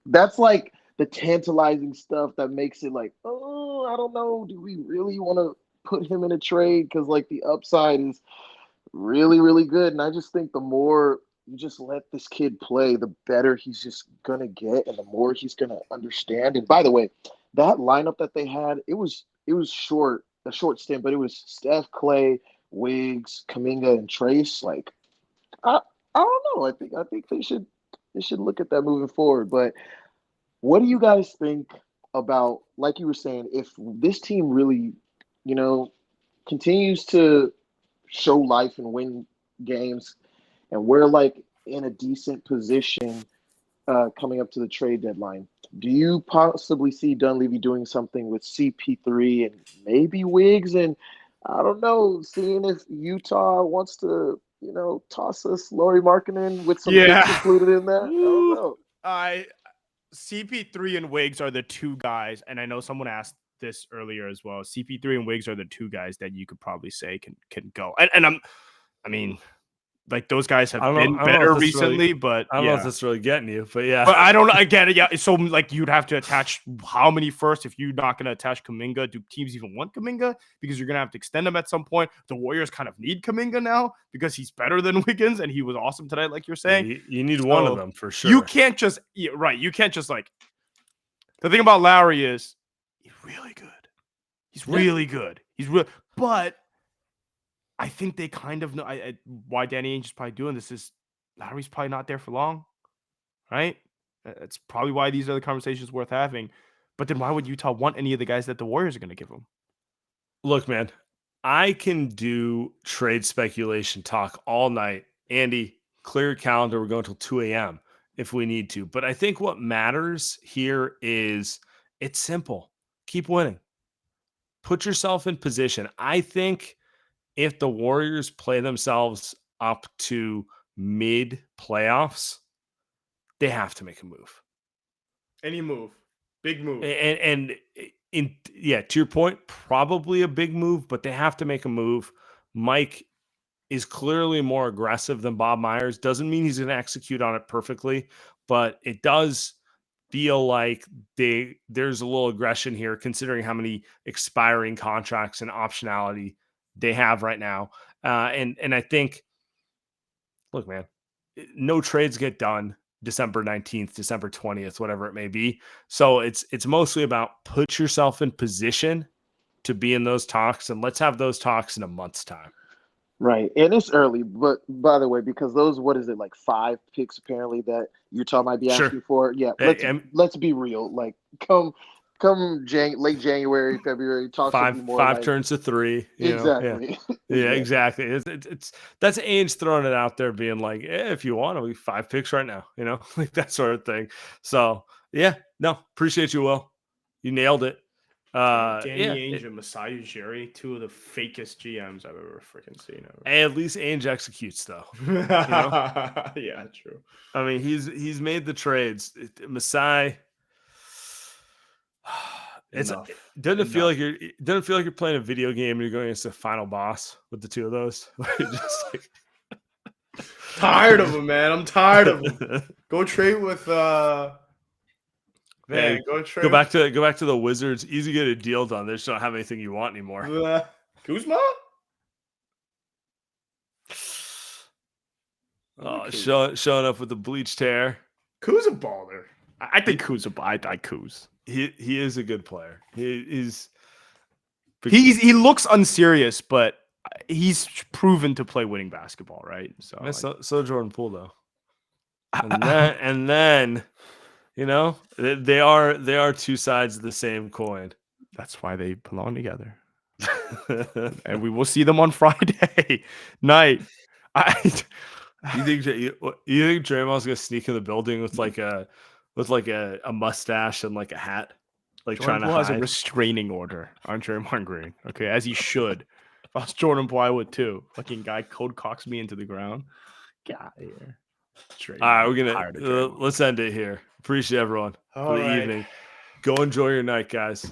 that's like the tantalizing stuff that makes it like, oh, I don't know, do we really want to put him in a trade? Because like the upside is really, really good. And I just think the more you just let this kid play, the better he's just going to get and the more he's going to understand. And by the way, that lineup that they had, it was a short stint, but it was Steph, Clay, Wiggs, Kuminga, and Trace. Like, I don't know. I think they should look at that moving forward. But what do you guys think about, like you were saying, if this team really, continues to show life and win games, and we're like in a decent position coming up to the trade deadline, do you possibly see Dunleavy doing something with CP3 and maybe Wiggs? And I don't know, seeing if Utah wants to, toss us Lauri Markkanen with some picks included in that. I don't know. CP3 and Wiggs are the two guys, and I know someone asked this earlier as well. CP3 and Wiggs are the two guys that you could probably say can go. And I mean, like those guys have been better recently, but I don't know if that's really getting you, but yeah. But I don't get it. Yeah. So like you'd have to attach how many first if you're not going to attach Kuminga? Do teams even want Kuminga? Because you're going to have to extend him at some point. The Warriors kind of need Kuminga now because he's better than Wiggins and he was awesome tonight, like you're saying. You need one of them for sure. You can't just You can't just like. The thing about Lowry is he's really good. He's really good. He's real, but I think they kind of know why Danny Ainge is probably doing this is Lowry's probably not there for long, right? That's probably why these are the conversations worth having. But then why would Utah want any of the guys that the Warriors are going to give them? Look, man, I can do trade speculation talk all night. Andy, clear your calendar. We're going till 2 a.m. if we need to. But I think what matters here is it's simple. Keep winning. Put yourself in position. I think if the Warriors play themselves up to mid playoffs, they have to make a move. Any move, big move. And to your point, probably a big move, but they have to make a move. Mike is clearly more aggressive than Bob Myers. Doesn't mean he's going to execute on it perfectly, but it does feel like there's a little aggression here, considering how many expiring contracts and optionality they have right now. And I think, look, man, no trades get done December 19th, December 20th, whatever it may be. So it's mostly about put yourself in position to be in those talks, and let's have those talks in a month's time. Right. And it's early, but by the way, because those, 5 picks apparently that Utah might be asking for? Yeah. Let's be real. Like come late January, February, talk to me more. 5 turns to 3. Exactly. Yeah, exactly. It's that's Ainge throwing it out there, being like, if you want, we 5 picks right now, like that sort of thing. So appreciate you, Will. You nailed it. Danny Ainge and Masai Ujiri, 2 of the fakest GMs I've ever freaking seen. At least Ainge executes, though. Yeah, true. I mean, he's made the trades. Masai. Doesn't it feel like you're playing a video game and you're going against the final boss with the 2 of those? Just like Tired of him, man. I'm tired of him. Go trade with man. Hey, Go trade. Go back to the Wizards. Easy to get a deal done. They just don't have anything you want anymore. Kuzma. Oh, showing up with the bleached hair. Kuz a baller. I think Kuz I Kuz. He is a good player. He looks unserious, but he's proven to play winning basketball, right? So Jordan Poole though. And then you know, they are two sides of the same coin. That's why they belong together. And we will see them on Friday night. You think Draymond's gonna sneak in the building with like a mustache and like a hat, like Jordan trying to Poole hide? has a restraining order on Draymond Green. Okay, as he should. If I was Jordan Poole, I would too. Fucking guy code cocks me into the ground. Get out of here. All right, we're gonna let's end it here. Appreciate everyone for the evening. Go enjoy your night, guys.